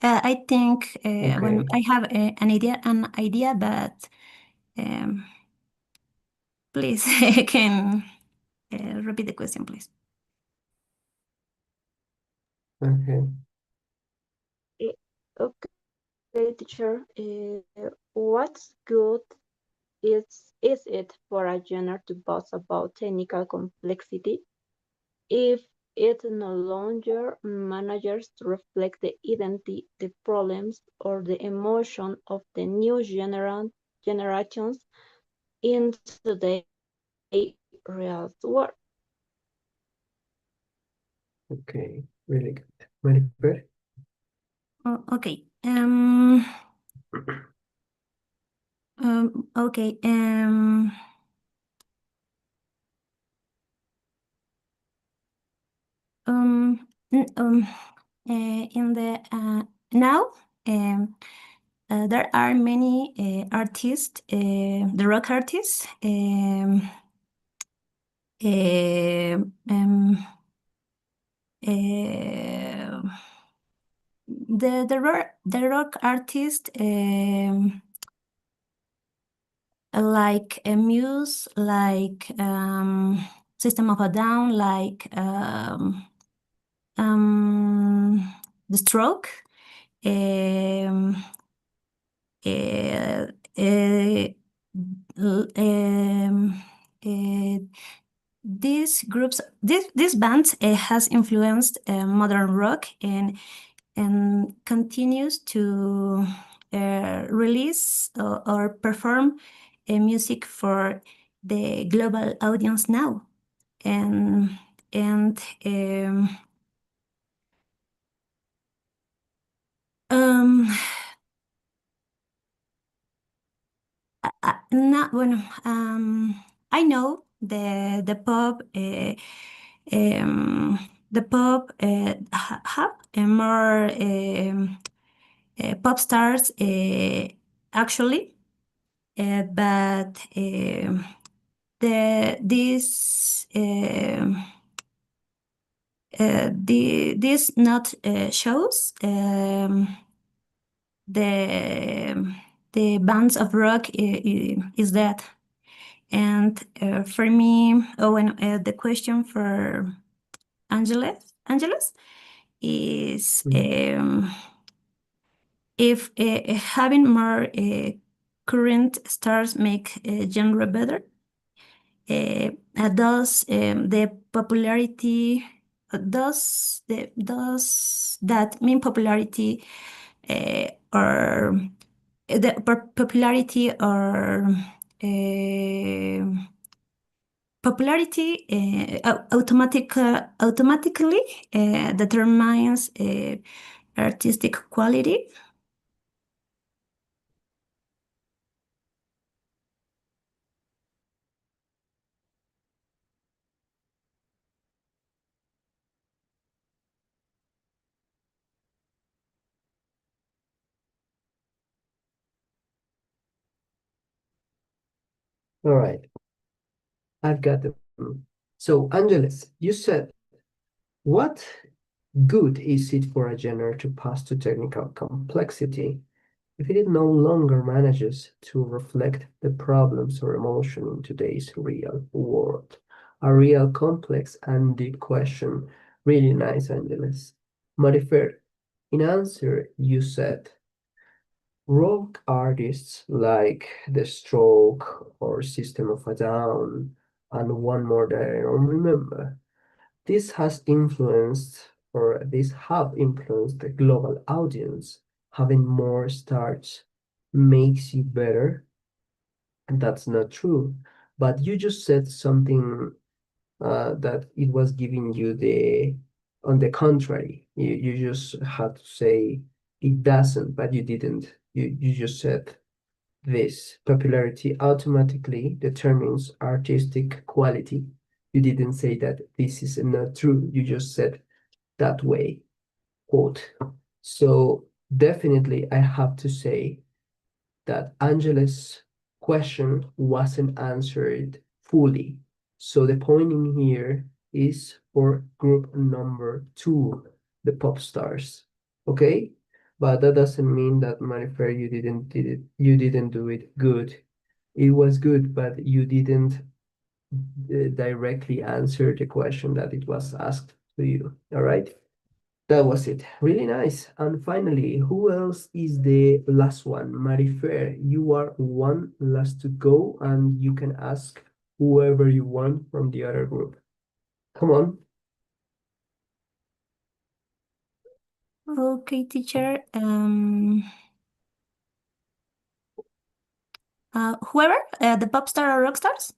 I think when I have an idea, but please can repeat the question, please. Okay. Okay, teacher. What's good is it for a genre to boast about technical complexity if it no longer manages to reflect the identity, the problems, or the emotion of the new generations in today's real world? Okay, really good. Marifer? Oh, okay. Okay. In the now, there are many artists, the rock artists. The rock artist like Muse, like System of a Down, like The Stroke. Um, uh, uh, um, uh, these bands has influenced modern rock and continues to release or perform music for the global audience now. And not bueno, I know the pop have more pop stars actually, but this this not shows the bands of rock is that. And for me, the question for Angeles is if having more current stars make genre better. Does the popularity does that mean popularity or the popularity or popularity automatically determines artistic quality? All right. I've got them. So, Angeles, you said, what good is it for a genre to pass to technical complexity if it no longer manages to reflect the problems or emotion in today's real world? A real complex and deep question. Really nice, Angeles. Marifer, in answer, you said, Rock artists like The Stroke or System of a Down and one more that I don't remember. This has influenced, or these have influenced the global audience. Having more stars makes you better, and that's not true. But you just said something that it was giving you on the contrary. You just had to say it doesn't, but you didn't. You just said this popularity automatically determines artistic quality. You didn't say that this is not true. You just said that way, quote. So definitely I have to say that Angela's question wasn't answered fully. So the point in here is for group number 2, the pop stars. Okay? But that doesn't mean that Marifer you didn't do it good. It was good, but you didn't directly answer the question that it was asked to you. All right? That was it. Really nice. And finally, who else is the last one? Marifer, you are one last to go, and you can ask whoever you want from the other group. Come on. Okay, teacher. Whoever, the pop star or rock stars?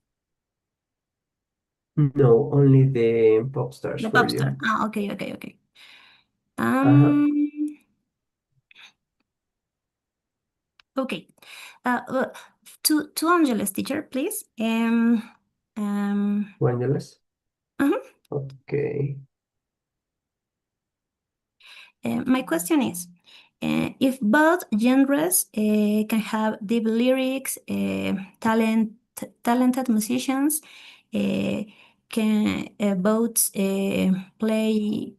No, only the pop stars The for pop you. star. Okay, okay, okay. Uh-huh. Okay. Uh, to Angeles, teacher, please. Wanderless? Uh-huh. Okay. My question is, if both genres can have deep lyrics, talented musicians, can both play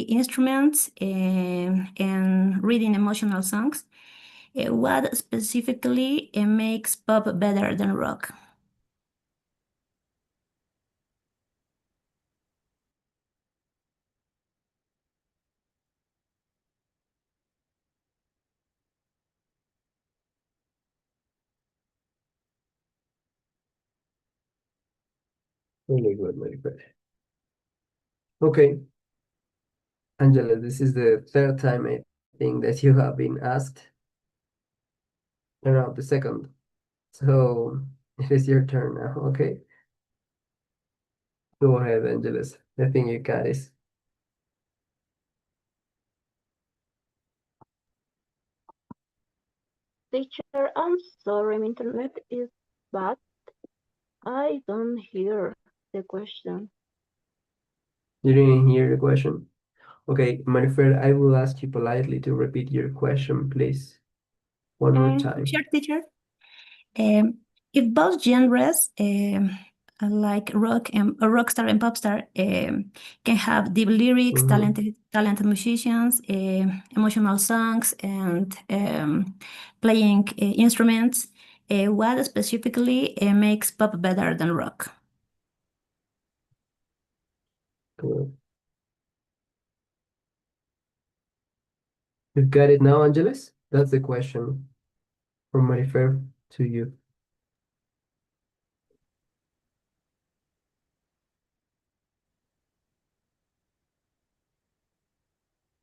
instruments and reading emotional songs, what specifically makes pop better than rock? Really good, very good. Okay. Angela, this is the third time I think that you have been asked. No, the second. So it is your turn now, okay? Go ahead, Angeles. I think you got it. Teacher, I'm sorry, my internet is bad. I don't hear the question. You didn't hear the question? Okay, Marifer, I will ask you politely to repeat your question, please. One more time. Sure, teacher. If both genres, like rockstar and popstar, can have deep lyrics, talented musicians, emotional songs, and playing instruments, what specifically makes pop better than rock? Cool. You got it now, Angeles? That's the question from Marifer to you.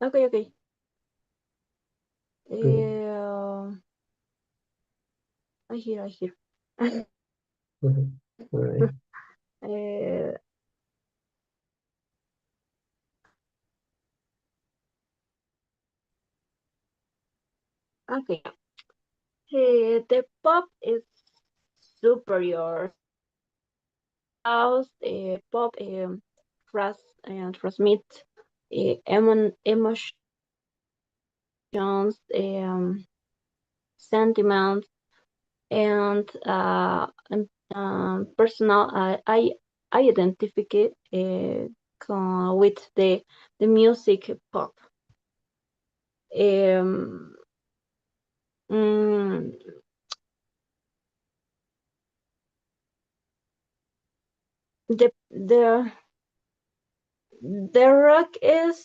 Okay, okay. Good. I hear. All right. Uh, okay. The pop is superior. House pop transmit emotions, sentiments, and personal. I identify with the music pop. Um, mm, the rock is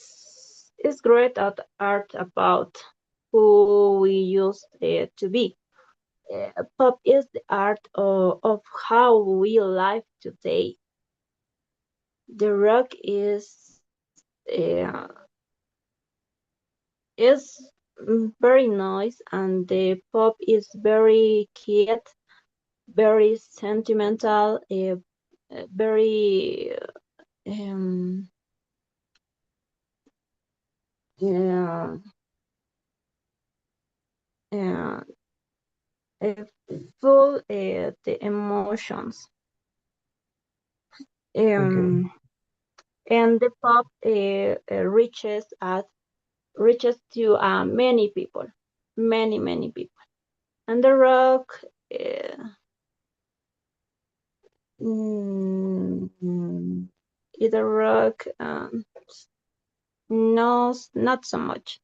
great at art about who we used to be. Pop is the art of how we live today. The rock is very nice, and the pop is very cute, very sentimental, very um, uh, uh, uh, full the emotions. Okay. And the pop reaches to many people, many people. And the rock, uh, mm, the rock, no, not so much.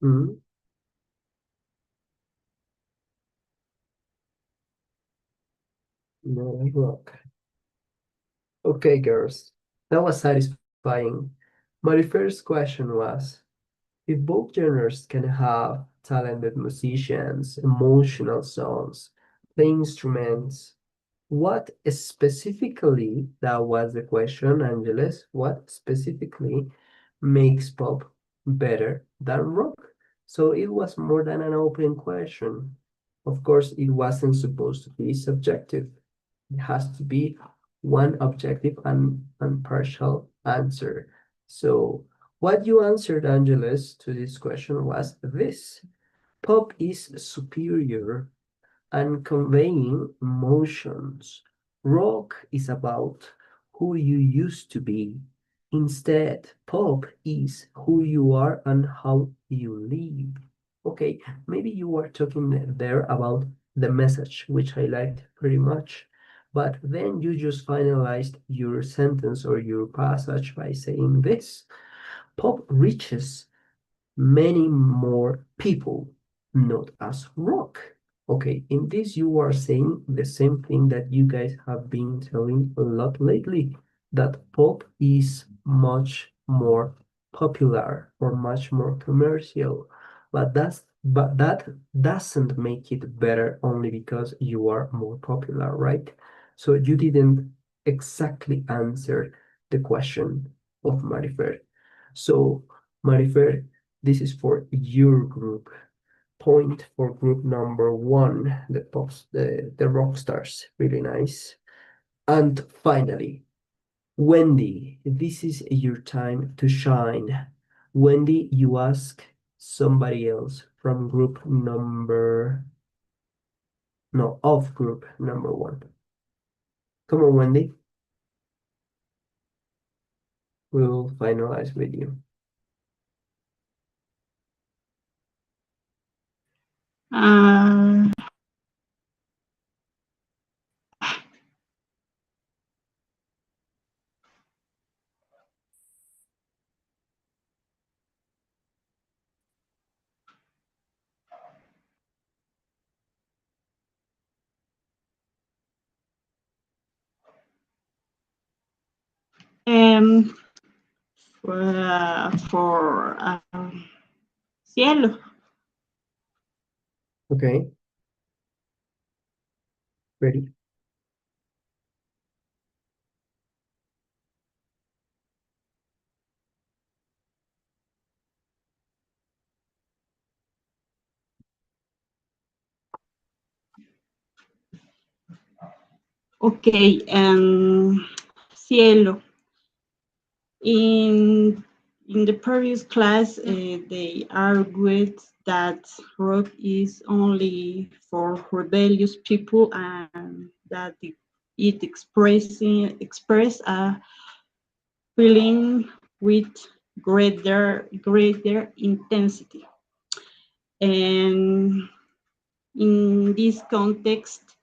Mm, not a rock. Okay, girls. That was satisfying. My first question was, if both genres can have talented musicians, emotional songs, play instruments, what specifically, that was the question, Angeles, what specifically makes pop better than rock? So it was more than an open question. Of course, it wasn't supposed to be subjective. It has to be one objective and partial answer. So what you answered, Angeles, to this question was this. Pop is superior and conveying emotions. Rock is about who you used to be. Instead, pop is who you are and how you live. Okay, maybe you are talking there about the message, which I liked pretty much. But then you just finalized your sentence or your passage by saying this. Pop reaches many more people, not as rock. Okay, in this you are saying the same thing that you guys have been telling a lot lately, that pop is much more popular or much more commercial. But that doesn't make it better only because you are more popular, right? So you didn't exactly answer the question of Marifer. So Marifer, this is for your group. Point for group number one, the rock stars. Really nice. And finally, Wendy, this is your time to shine. Wendy, you ask somebody else from group number, no, of group number one. Come on, Wendy. We'll finalize with you. Uh, um, for Cielo. Okay, ready? Okay, Cielo. In the previous class, they argued that rock is only for rebellious people and that it express a feeling with greater intensity. And in this context,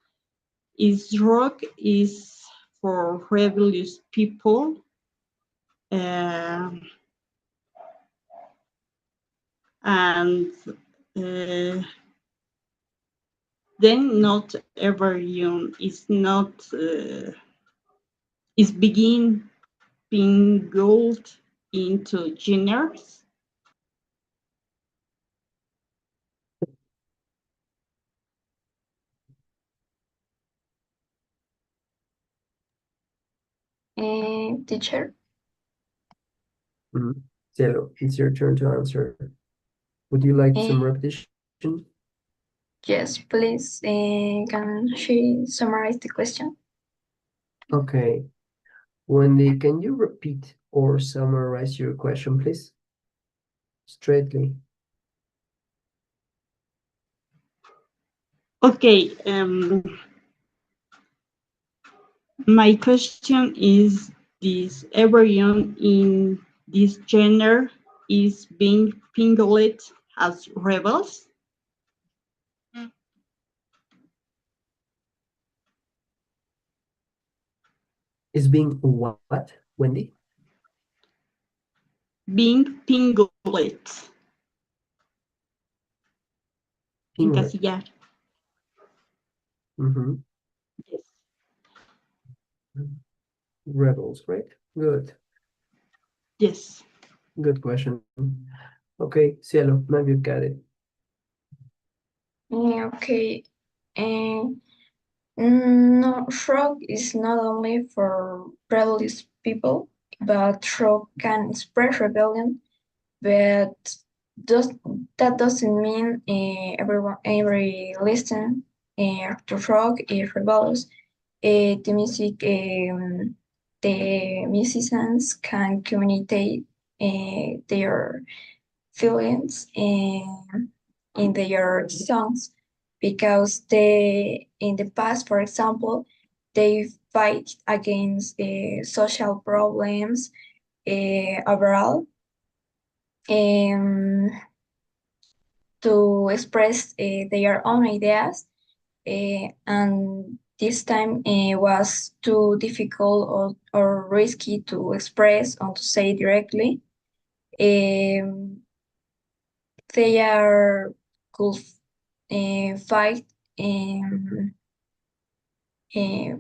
is rock is for rebellious people. And then not ever young is not is begin being gold into genres. Teacher, Cielo, it's your turn to answer. Would you like some uh, repetition? yes, please. Can she summarize the question? Okay. Wendy, can you repeat or summarize your question, please? Straightly. Okay. My question is this: everyone in this genre is being pingled as rebels? Is being what, Wendy? Being pingled. Pinglet. Encasillar. Yes. Rebels, right? Good. Yes. Good question. Okay, Cielo, now you got it. Okay. No, rock is not only for rebellious people, but rock can express rebellion. But does that doesn't mean every listen to rock is rebellious. The music, the musicians can communicate their feelings in their songs because they in the past, for example, they fight against social problems overall um, to express their own ideas, and this time was too difficult or risky to express or to say directly. Um, they are could fight um,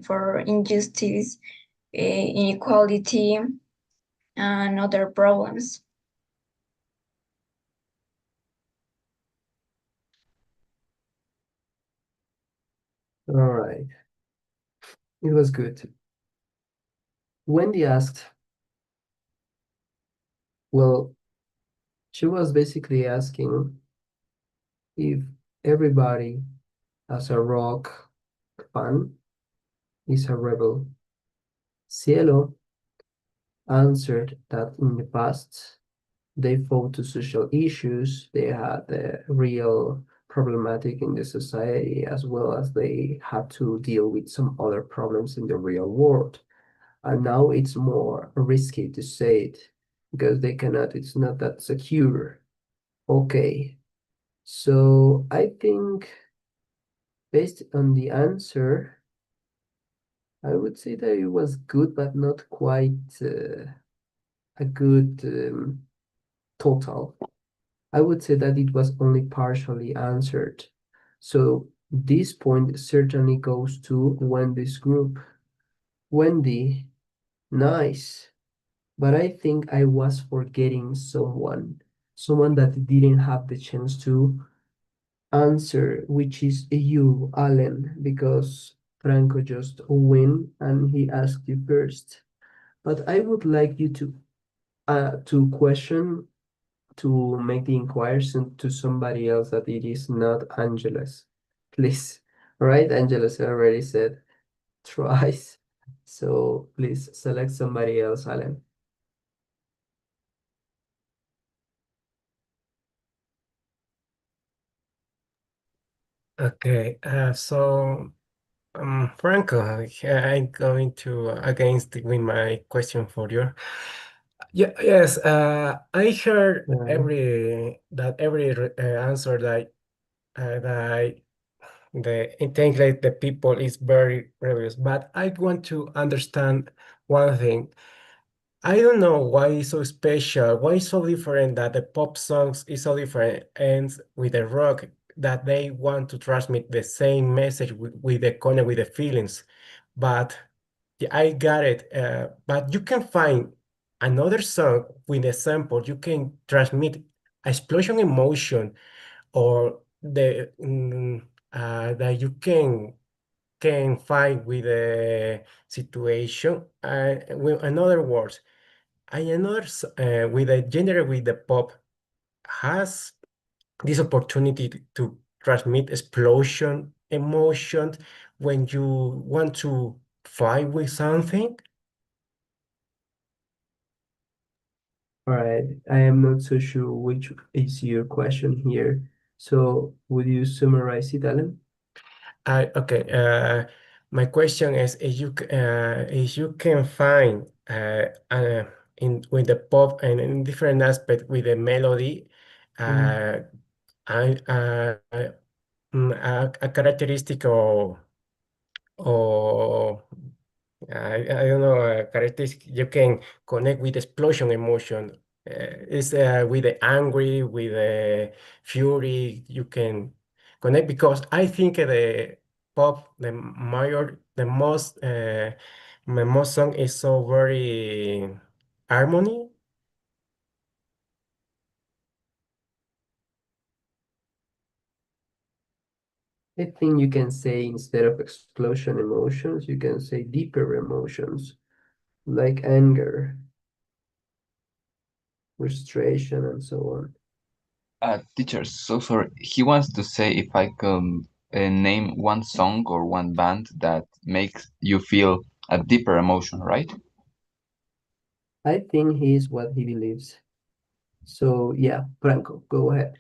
for injustice, inequality, and other problems. All right. It was good. Wendy asked, well, she was basically asking if everybody as a rock fan is a rebel. Cielo answered that in the past they fought to social issues, they had a real problematic in the society as well as they had to deal with some other problems in the real world. And now it's more risky to say it because they cannot, it's not that secure. Okay, so I think based on the answer, I would say that it was good, but not quite a good total. I would say that it was only partially answered. So this point certainly goes to Wendy's group. Wendy, nice. But I think I was forgetting someone that didn't have the chance to answer, which is you, Allen, because Franco just win and he asked you first. But I would like you to question to make the inquiries to somebody else that it is not Angeles. Please. All right, Angeles already said twice. So please select somebody else, Allen. Okay, so Franco, I'm going to against with my question for you. Yeah, yes, I heard every answer that the think like the people is very rebellious, but I want to understand one thing. I don't know why it's so special, why it's so different that the pop songs is so different and with the rock that they want to transmit the same message with the content, with the feelings. But yeah, I got it. But you can find another song with a sample, you can transmit explosion emotion or that you can can fight with the situation. In other words, with the genre with the pop has this opportunity to transmit explosion emotions when you want to fight with something. All right, I am not so sure which is your question here. So would you summarize it, Alan? Okay. My question is, if you can find in with the pop and in different aspect with the melody, uh, I, a characteristic or I don't know, a characteristic you can connect with explosion emotion. Is with the angry, with the fury, you can connect because I think the pop, the most song is so very harmony. I think you can say instead of explosion emotions, you can say deeper emotions like anger, frustration, and so on. Teacher, so sorry. He wants to say if I can name one song or one band that makes you feel a deeper emotion, right? I think he is what he believes. So yeah, Franco, go ahead.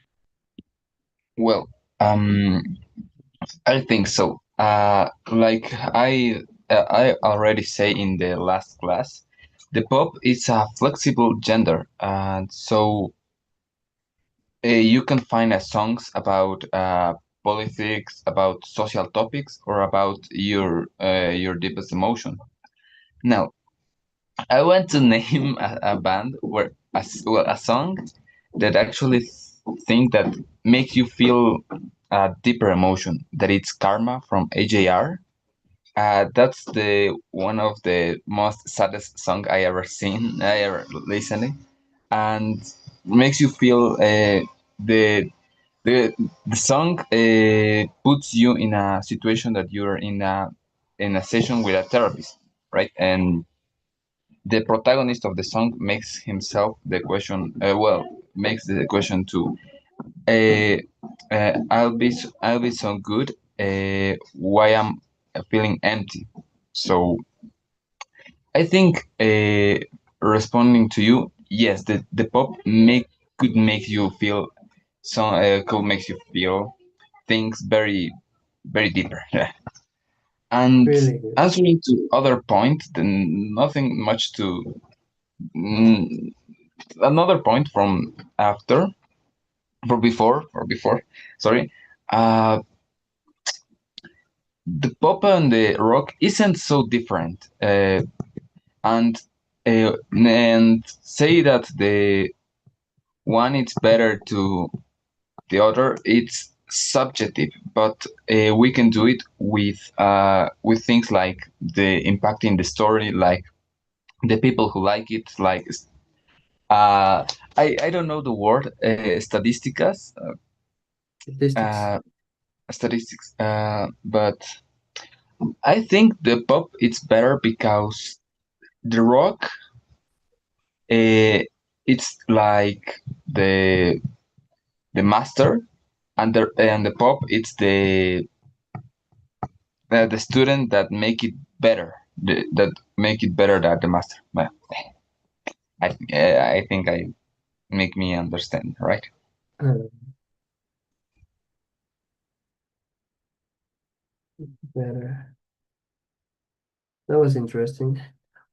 Well, um, I think so. Like I already say in the last class, the pop is a flexible gender, and so you can find songs about politics, about social topics, or about your deepest emotion. Now, I want to name a band where well, a song that actually think that makes you feel a deeper emotion. That it's Karma from AJR. That's the one of the most saddest song I ever listened, and makes you feel the the the song puts you in a situation that you're in a session with a therapist, right? And the protagonist of the song makes himself the question. Makes the question to uh, I'll be so good. Why am I feeling empty? So I think responding to you, yes, the pop could make you feel could makes you feel things very deeper. And Really good. answering to other point, then nothing much to mm, another point from after for before. Sorry, uh, the pop and the rock isn't so different, and say that the one is better to the other. It's subjective, but we can do it with things like the impact in the story, like the people who like it, like uh, I don't know the word statistics, Statistics. uh, statistics, but I think the pop it's better because the rock it's like the master, and the pop it's the student that make it better, that make it better than the master. Well, I think I make me understand, right? Uh, better. That was interesting.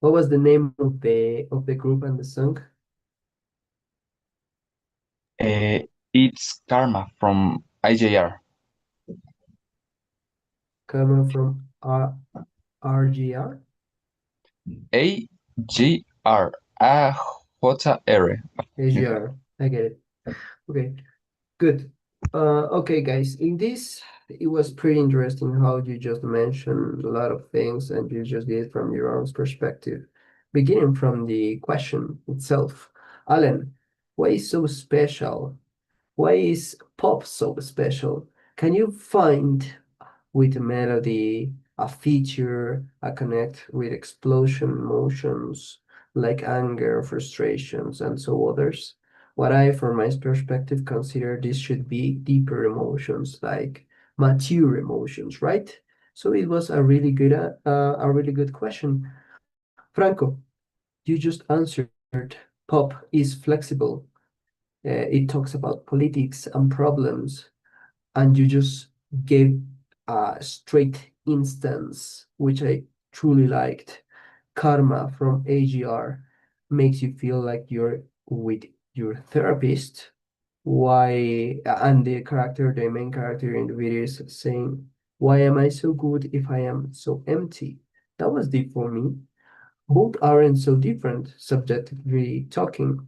What was the name of the group and the song? Uh, it's Karma from IJR. Coming from RGR? AGR. AJR. AGR. I get it. Okay, good. Okay, guys. In this, it was pretty interesting how you just mentioned a lot of things and you just did from your own perspective. Beginning from the question itself. Alan, why is so special? Why is pop so special? Can you find with melody a feature, a connect with explosion emotions like anger, frustrations, and so others. What I, from my perspective, consider this should be deeper emotions, like mature emotions, right? So it was a really good question. Franco, you just answered. Pop is flexible. It talks about politics and problems, and you just gave a straight instance, which I truly liked. Karma from AGR makes you feel like you're with your therapist. Why? And the main character in the video is saying, "Why am I so good if I am so empty?" That was deep for me. Both aren't so different, subjectively talking.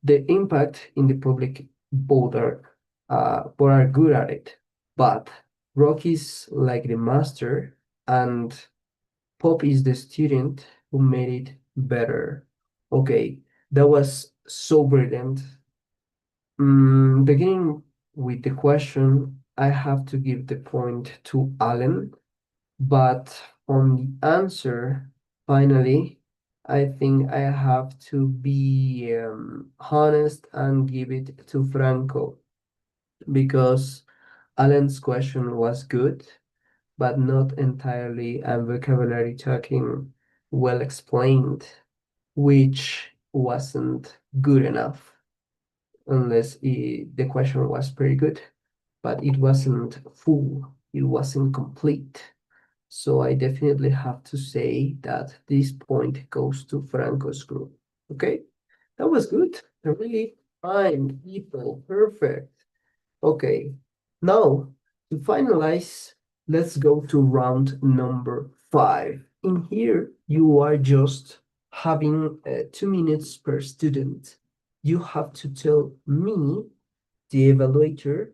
The impact in the public, both are good at it. But Rocky's like the master, and Pop is the student who made it better. Okay, that was so brilliant. Beginning with the question, I have to give the point to Alan, but on the answer, finally, I think I have to be honest and give it to Franco, because Alan's question was good, but not entirely, and vocabulary talking well explained, which wasn't good enough, unless the question was pretty good, but it wasn't full, it wasn't complete. So I definitely have to say that this point goes to Franco's group. Okay, that was good. Really fine people, perfect. Okay, now to finalize, let's go to round number 5. In here, you are just having 2 minutes per student. You have to tell me, the evaluator,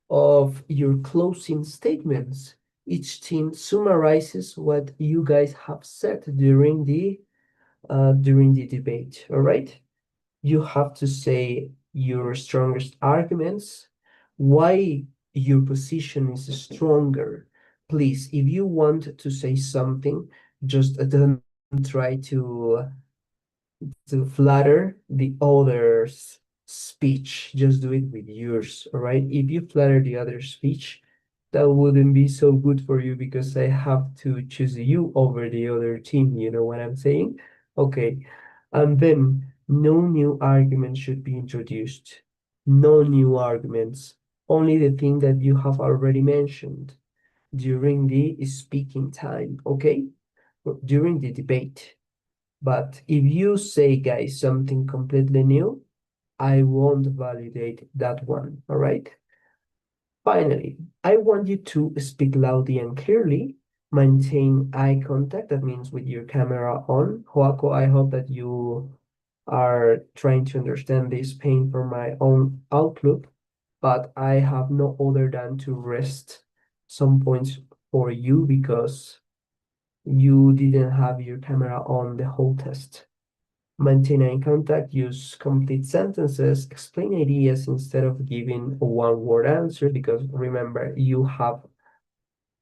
of your closing statements. Each team summarizes what you guys have said during the debate. All right, you have to say your strongest arguments, why your position is stronger. Please, if you want to say something, just don't try to flatter the other's speech. Just do it with yours, all right? If you flatter the other's speech, that wouldn't be so good for you, because I have to choose you over the other team. You know what I'm saying? Okay. And then no new arguments should be introduced. No new arguments. Only the thing that you have already mentioned during the speaking time, okay? During the debate. But if you say, guys, something completely new, I won't validate that one, all right? Finally, I want you to speak loudly and clearly, maintain eye contact, that means with your camera on. Joaco, I hope that you are trying to understand this pain from my own outlook, but I have no other than to rest some points for you, because you didn't have your camera on the whole test. Maintain eye contact, use complete sentences, explain ideas instead of giving a one-word answer, because remember, you have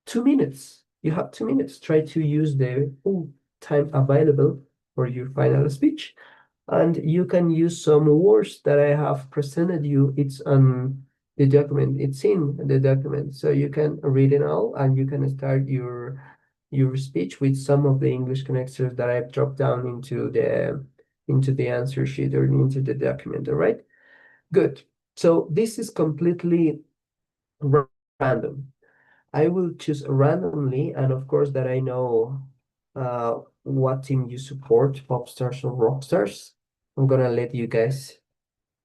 2 minutes. You have 2 minutes. Try to use the full time available for your final speech. And you can use some words that I have presented you. It's on the document. It's in the document. So you can read it all, and you can start your speech with some of the English connectors that I've dropped down into the answer sheet or into the document. All right, good. So this is completely random. I will choose randomly, and of course that I know what team you support, pop stars or rock stars. I'm gonna let you guys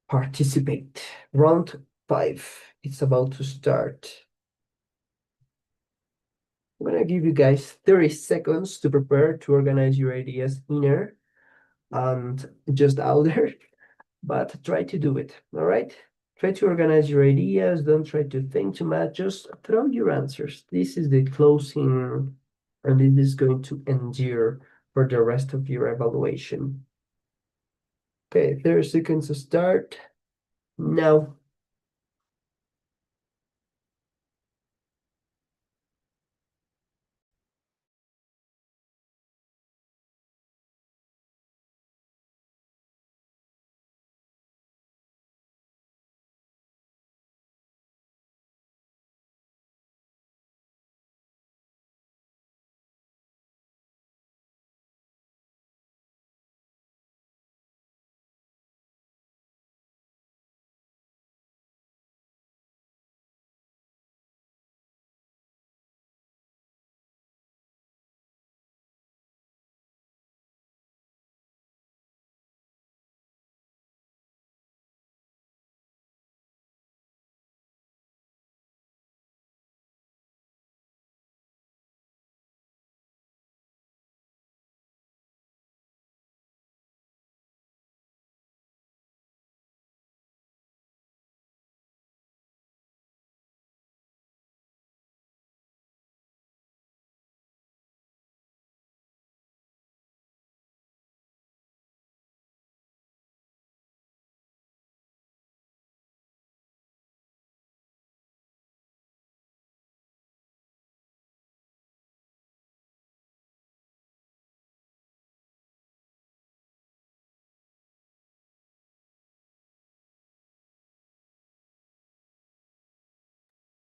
participate. Round 5. It's about to start. I'm gonna give you guys 30 seconds to prepare, to organize your ideas inner and just out there, but try to do it, all right? Try to organize your ideas. Don't try to think too much. Just throw your answers. This is the closing, and it is going to endure for the rest of your evaluation. Okay, 30 seconds to start now.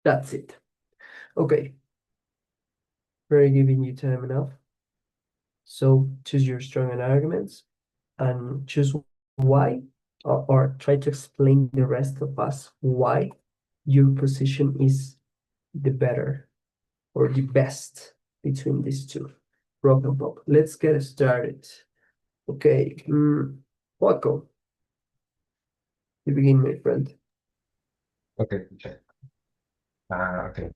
That's it. Okay. We're giving you time enough. So choose your strong arguments and choose why, or try to explain the rest of us why your position is the better or the best between these two. Rock and pop. Let's get started. Okay, Waco, you begin, my friend. Okay, teacher. Okay.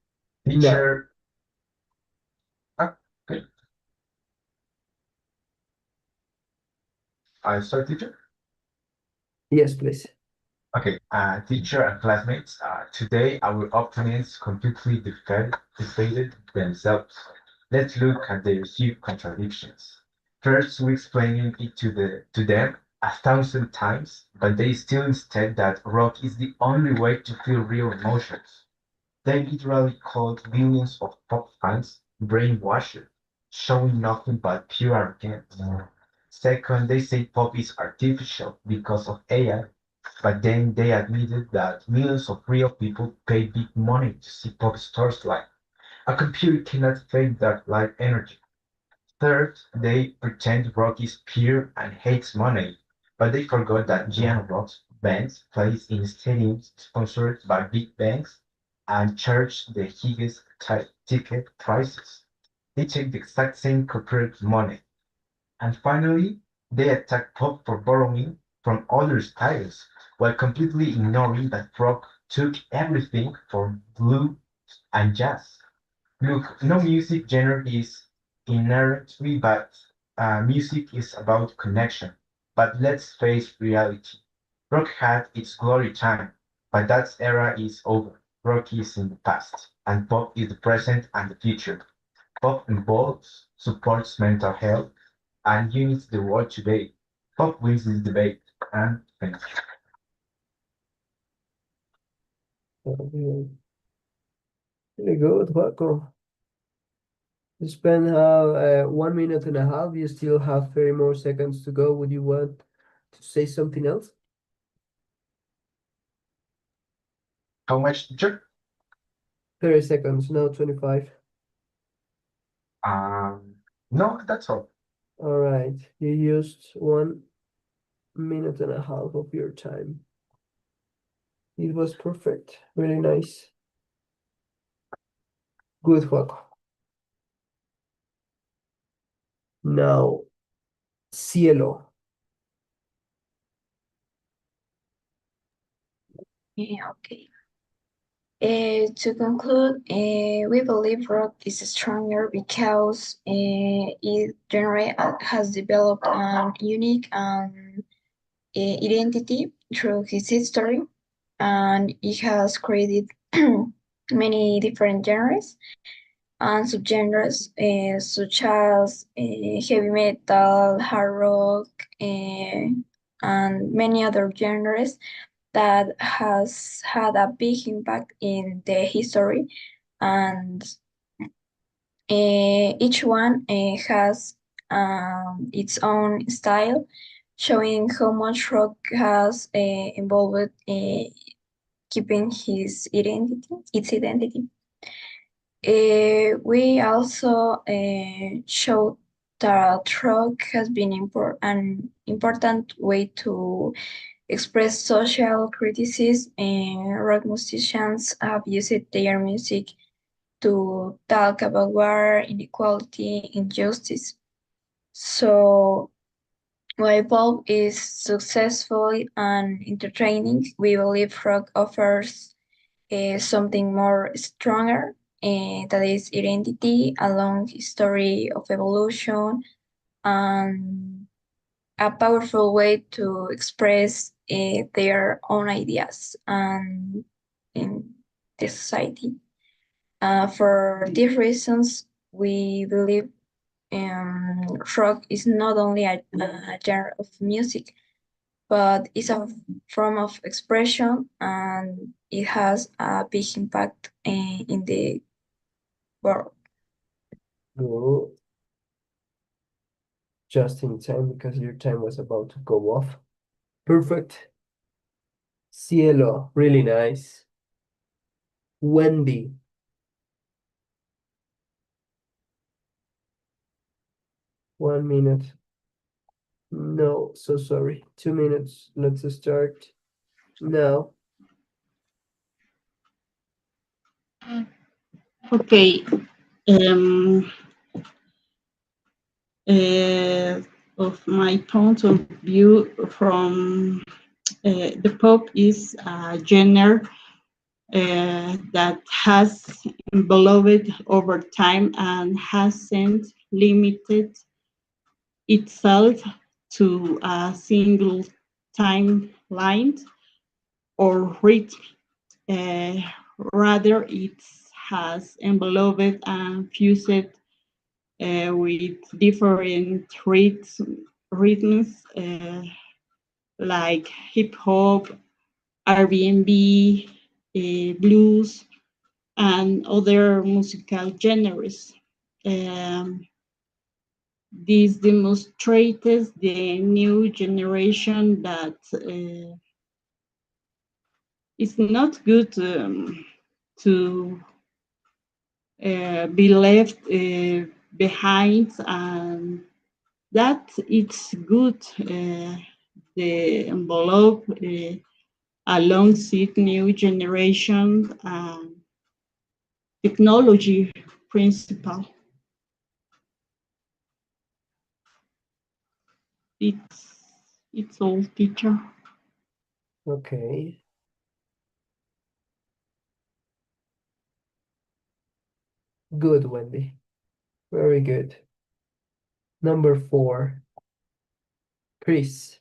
No. Teacher. Okay. I start, teacher. Yes, please. Okay, teacher and classmates, today our opponents completely defeated themselves. Let's look at their few contradictions. First, we explaining it to them 1,000 times, but they still insist that rock is the only way to feel real emotions. They literally called millions of pop fans brainwashed, showing nothing but pure arrogance. Second, they say pop is artificial because of AI, but then they admitted that millions of real people pay big money to see pop stars live. A computer cannot fake that live energy. Third, they pretend rock is pure and hates money, but they forgot that giant rock bands plays in stadiums sponsored by big banks and charge the highest ticket prices. They take the exact same corporate money. And finally, they attack pop for borrowing from other styles, while completely ignoring that rock took everything from blues and jazz. Look, no music genre is inherently bad. Music is about connection. But let's face reality. Rock had its glory time, but that era is over. Rock is in the past, and pop is the present and the future. Pop involves, supports mental health, and units the world today. Pop wins this debate, and thank you. Okay. Really good, Waco. You spent 1 minute and a half. You still have 30 more seconds to go. Would you want to say something else? How much, teacher? 30 seconds, now 25. Um, no, that's all. All right, you used 1 minute and a half of your time. It was perfect, really nice. Good, Joaco. Now, Cielo. Yeah, okay. To conclude, we believe rock is stronger because it has developed a unique identity through its history, and it has created many different genres and subgenres, such as heavy metal, hard rock, and many other genres that has had a big impact in the history, and each one has its own style, showing how much rock has involved keeping its identity. We also showed that rock has been an important way to express social criticism, and rock musicians have used their music to talk about war, inequality, injustice. So while pop is successful and entertaining, we believe rock offers something more stronger, that is identity, a long history of evolution, and a powerful way to express their own ideas and in the society. For these reasons, we believe rock is not only a genre of music, but it's a form of expression, and it has a big impact in the world. Go just in time because your time was about to go off. Perfect. Cielo, really nice. Wendy. One minute. No, so sorry. 2 minutes. Let's start now. Okay. Of my point of view, from the pop is a genre that has evolved over time and hasn't limited itself to a single timeline or rhythm. Uh, Rather, it has enveloped and fused with different rhythms like hip hop, R&B, blues, and other musical genres. Um, this demonstrates the new generation that it's not good to be left behind, and that it's good the envelope alongside new generation and technology principle. It's all, teacher. Okay. Good, Wendy. Very good. Number 4. Chris.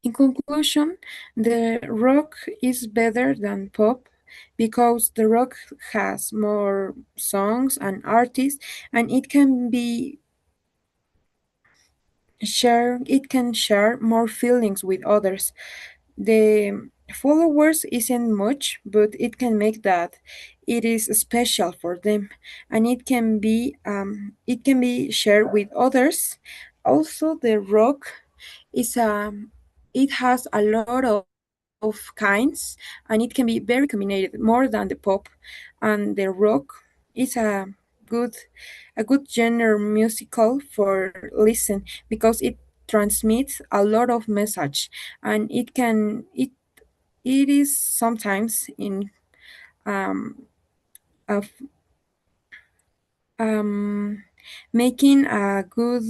In conclusion, the rock is better than pop because the rock has more songs and artists, and it can share more feelings with others. The followers isn't much, but it can make that it is special for them, and it can be shared with others. Also, the rock is it has a lot of kinds, and it can be very combined more than the pop, and the rock is good a good genre musical for listen because it transmits a lot of message, and it is sometimes in um, of um, making a good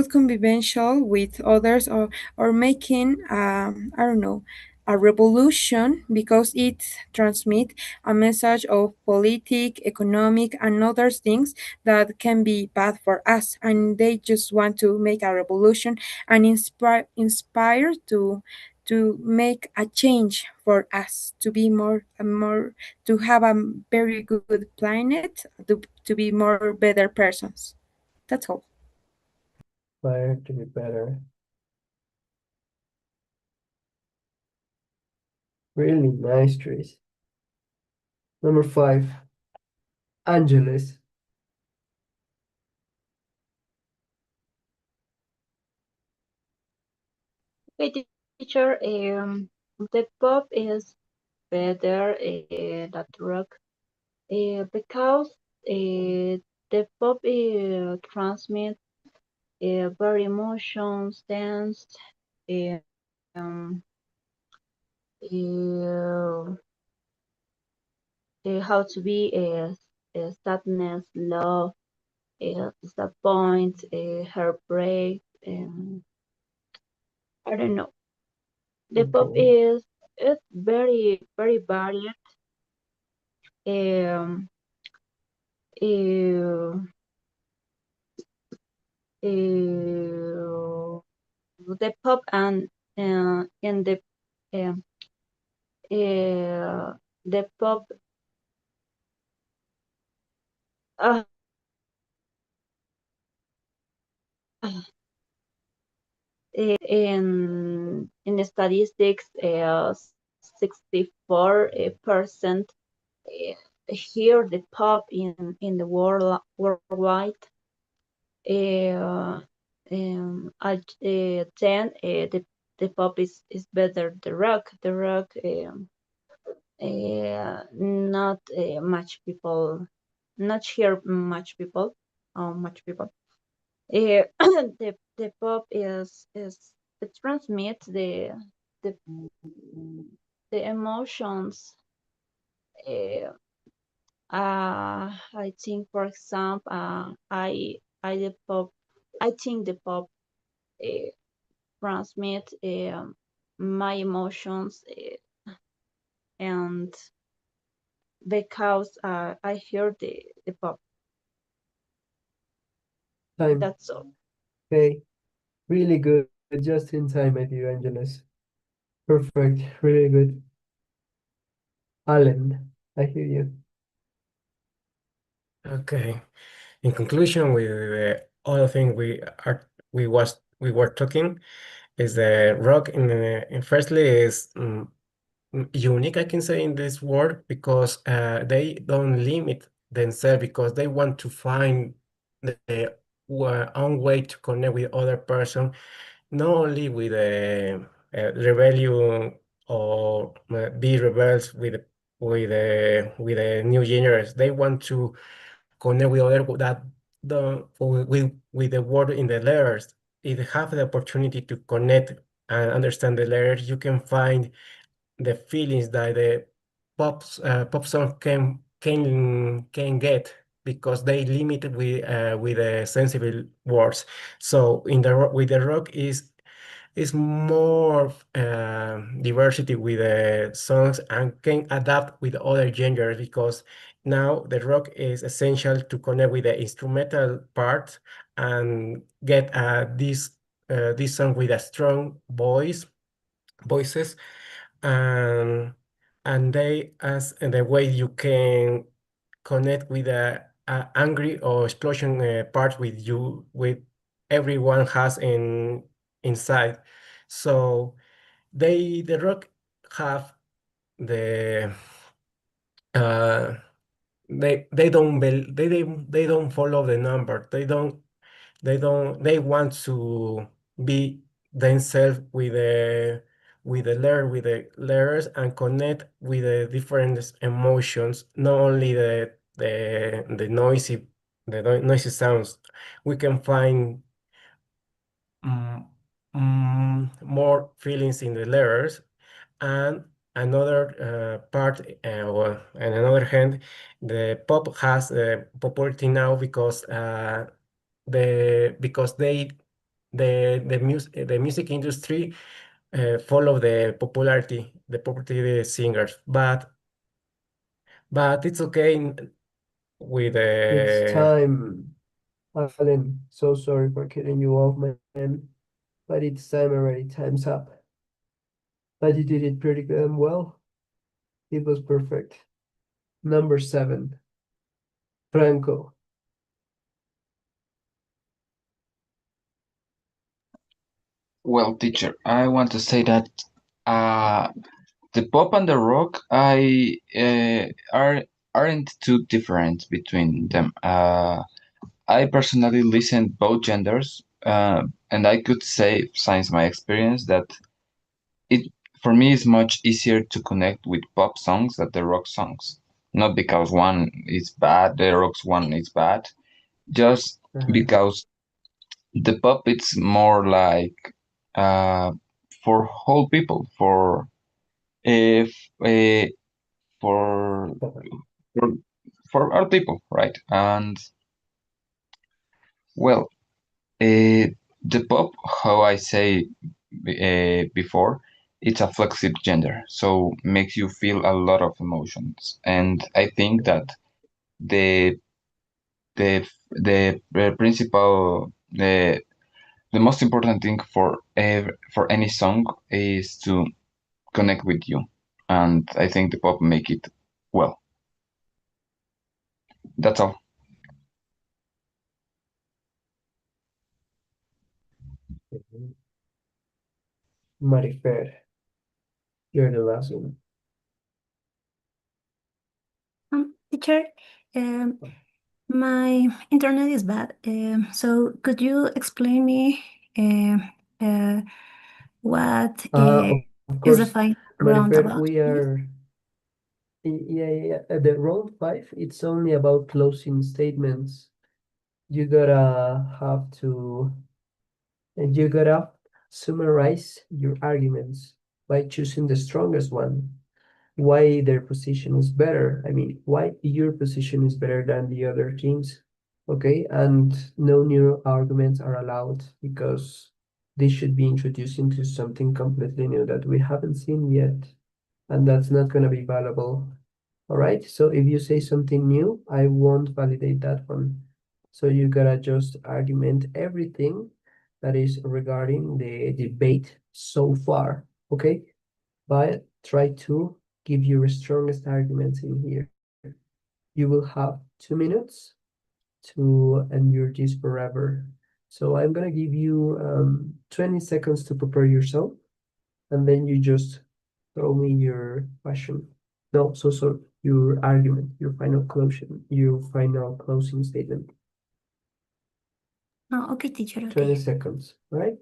convivial with others, or making I don't know, a revolution because it transmit a message of politic, economic, and other things that can be bad for us, and they just want to make a revolution and inspire to make a change for us to be more to have a very good planet, to be more better persons. That's all. Fire to be better. Really nice, Chris. Number 5. Angeles. Okay, teacher, the pop is better than rock because the pop transmits very emotions, dance, um, uh, how to be sadness, love, disappoint, heartbreak. I don't know. The pop Okay. is very varied. Um, uh, the pop and um, the pop uh, in the statistics 64% hear the pop in the worldwide. Then the pop is better. The rock not much people, not hear much people. The pop is it transmits the the emotions. Uh, I think, for example, I the pop. I think the pop uh, transmit my emotions, and because I hear the pop. Time. That's all. Okay. Really good. Just in time, my dear Angeles. Perfect. Really good. Alan, I hear you. Okay. In conclusion, with the other thing we were talking is the rock in firstly is unique, I can say, in this world because they don't limit themselves because they want to find their own way to connect with other person, not only with a, rebellion or be rebels with the new genres. They want to connect with other that the with the word in the letters. If you have the opportunity to connect and understand the letters, you can find the feelings that the pop song can get because they limit with the sensible words. So in with the rock is more diversity with the songs and can adapt with other genres because now the rock is essential to connect with the instrumental part and get this song with a strong voices and they as the way you can connect with a angry or explosion part with you with everyone has inside. So the rock have the uh they don't follow the number. They want to be themselves with the letters and connect with the different emotions, not only the noisy sounds. We can find mm, more feelings in the letters and another part, on another hand, the pop has popularity now because because the music industry follow the popularity singers, but it's okay with It's time. Alan, so sorry for cutting you off, man. But it's time already. Time's up. But you did it pretty good and well. It was perfect. Number 7, Franco. Well, teacher, I want to say that uh, the pop and the rock I aren't too different between them. I personally listen both genders, and I could say, since my experience, that it for me is much easier to connect with pop songs than the rock songs. Not because one is bad, the rock's one is bad, just because the pop it's more like uh, for whole people, for if for for for all people, right? And well, the pop, how I say before, it's a flexible gender, so makes you feel a lot of emotions. And I think that the the principal the most important thing for any song is to connect with you, and I think the pop make it well. That's all. Marifer, you're the last one. Teacher, um, My internet is bad. So could you explain me what Of is the course, final round Marifer, about? we are, the round five, it's only about closing statements. You gotta have to, and you gotta summarize your arguments by choosing the strongest one. Why their position is better. I mean, why your position is better than the other teams. Okay, and no new arguments are allowed because this should be introduced into something completely new that we haven't seen yet, and that's not going to be valuable. All right, so if you say something new, I won't validate that one. So you gotta just argument everything that is regarding the debate so far, okay? But try to give your strongest arguments in here. You will have 2 minutes to endure this forever. So I'm gonna give you 20 seconds to prepare yourself, and then you just throw me your question. No, so your argument, your final closing statement. Oh, okay, teacher. 20 Okay. seconds, right?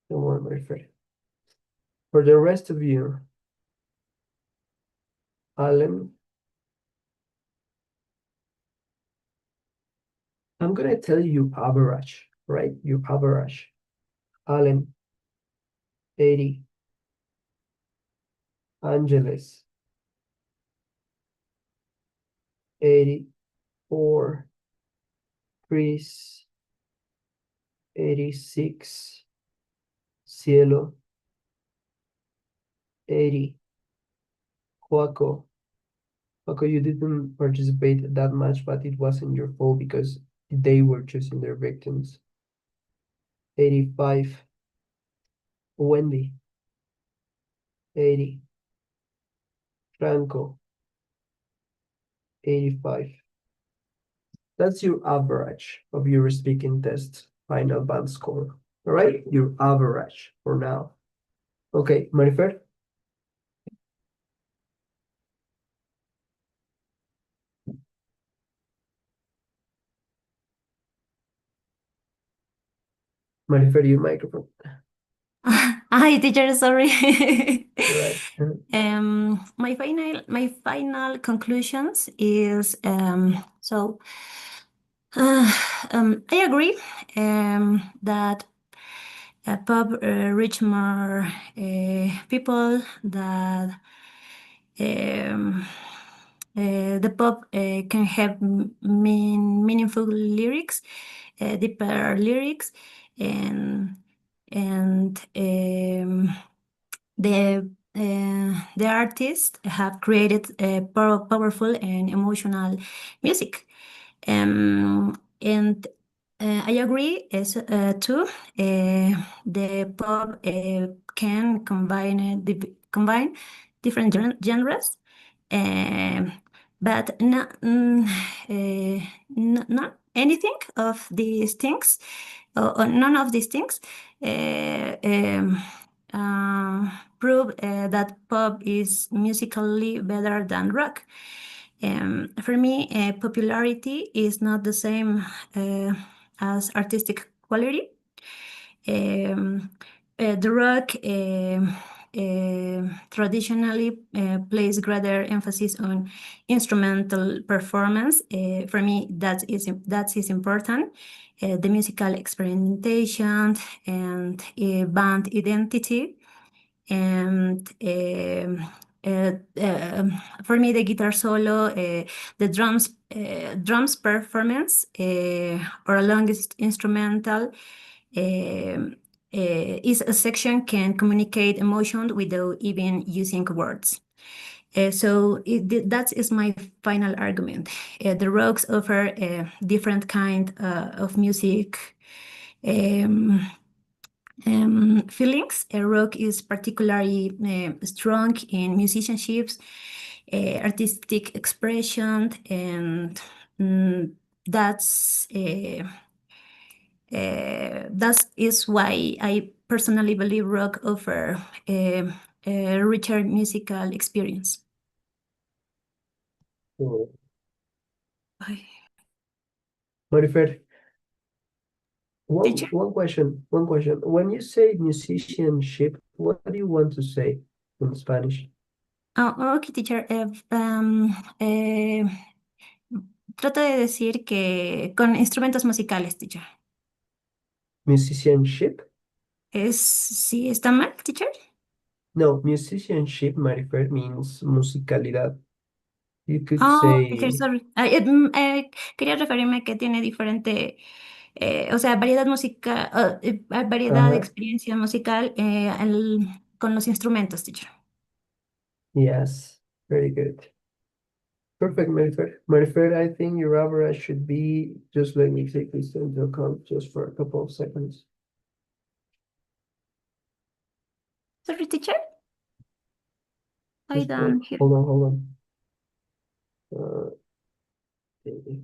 Don't worry, my friend. For the rest of you, Alan, I'm gonna tell you average, right? Your average. Alan, 80. Angeles, 84. Chris, 86. Cielo, 80. Joaco, you didn't participate that much, but it wasn't your fault because they were choosing their victims. 85. Wendy, 80. Franco, 85. That's your average of your speaking test final band score. All right, your average for now. Okay, Marifer. Marifer, your microphone. Hi, teacher. Sorry. Right. My final conclusions is I agree that pub reach more people, that um, the pop can have meaningful lyrics, deeper lyrics, and the artists have created powerful and emotional music. And I agree too. The pop can combine different genres, um, but not anything of these things, or none of these things uh, um, prove that pop is musically better than rock. For me, popularity is not the same as artistic quality. The rock traditionally places greater emphasis on instrumental performance. For me, that is important. The musical experimentation and band identity, and for me, the guitar solo, the drums performance, or a longest instrumental is a section can communicate emotion without even using words. That is my final argument. The rocks offer a different kind of music feelings. Rock is particularly strong in musicianships, artistic expression, and mm, that's that is why I personally believe rock offer a richer musical experience. Cool. Bye. Marifer, Teacher? one question. When you say musicianship, what do you want to say in Spanish? Oh, okay, teacher. Trato de decir que con instrumentos musicales, teacher. Musicianship? ¿Sí está mal, teacher? No, musicianship, Marifer, means musicalidad. You could Oh, teacher, say, sorry. Quería referirme a que tiene diferente, o sea, variedad musical, variedad de uh-huh, experiencia musical con los instrumentos, teacher. yes, very good. Perfect, Marifer. Marifer, I think your average should be, just let me take this into account just for a couple of seconds. Sorry, teacher? I Just don't hear. hold on. Okay.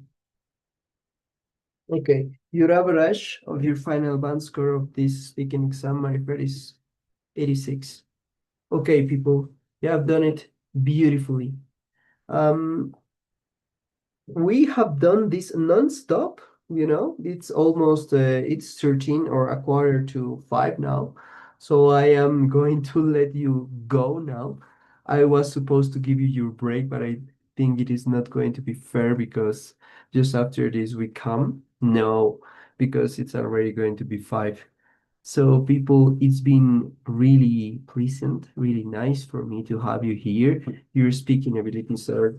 Okay, your average of your final band score of this speaking exam, Marifer, is 86. Okay, people, you have done it beautifully. We have done this non-stop, it's almost it's 13 or a quarter to 5 now. So I am going to let you go now. I was supposed to give you your break, but I think it is not going to be fair because just after this we come. No, because it's already going to be 5. So people, it's been really pleasant, really nice for me to have you here. Your speaking abilities are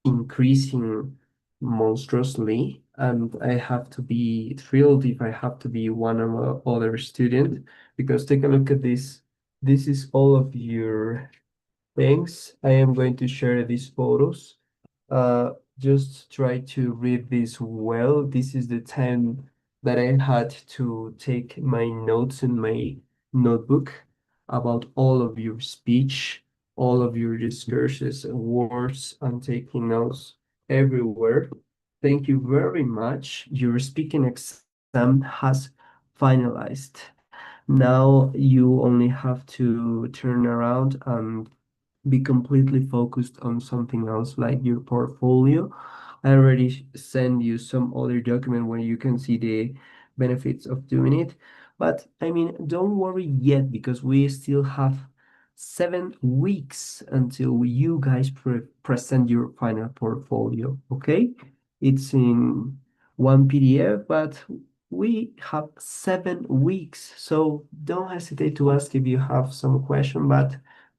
increasing monstrously, and I have to be thrilled if I have to be one of other student, because take a look at this. This is all of your things. I am going to share these photos. Just try to read this well. This is the time that I had to take my notes in my notebook about all of your speech, all of your discourses and words. I'm taking notes everywhere. Thank you very much. Your speaking exam has finalized. Now you only have to turn around and be completely focused on something else like your portfolio. I already sent you some other document where you can see the benefits of doing it. But I mean, don't worry yet because we still have 7 weeks until you guys present your final portfolio. Okay? It's in one PDF, but we have 7 weeks. So don't hesitate to ask if you have some question, but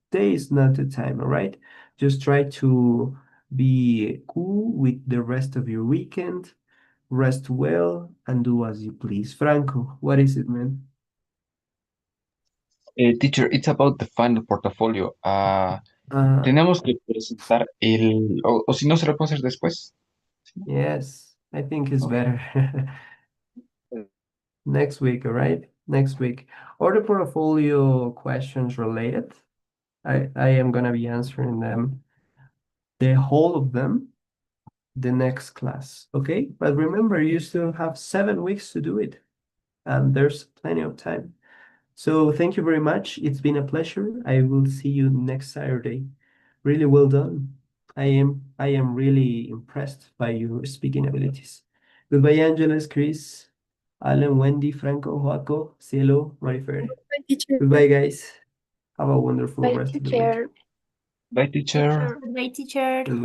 today is not the time, all right? Just try to be cool with the rest of your weekend, rest well, and do as you please. Franco, what is it, man? Teacher, it's about the final portfolio. Uh, Tenemos que presentar o si no, se lo puedo hacer después. yes, I think it's Ok. better. Next week, all right? Next week. Or the portfolio questions related. I am gonna be answering them, the whole of them, the next class, okay? But remember, you still have 7 weeks to do it, and there's plenty of time. So thank you very much. It's been a pleasure. I will see you next Saturday. Really well done. I am really impressed by your speaking abilities. Goodbye, Angeles, Chris, Alan, Wendy, Franco, Joaco, Cielo, Marifer. Bye, teacher. Goodbye, guys. Have a wonderful Bye, rest of the week. teacher. Bye, teacher. Teacher. Bye, teacher. Goodbye.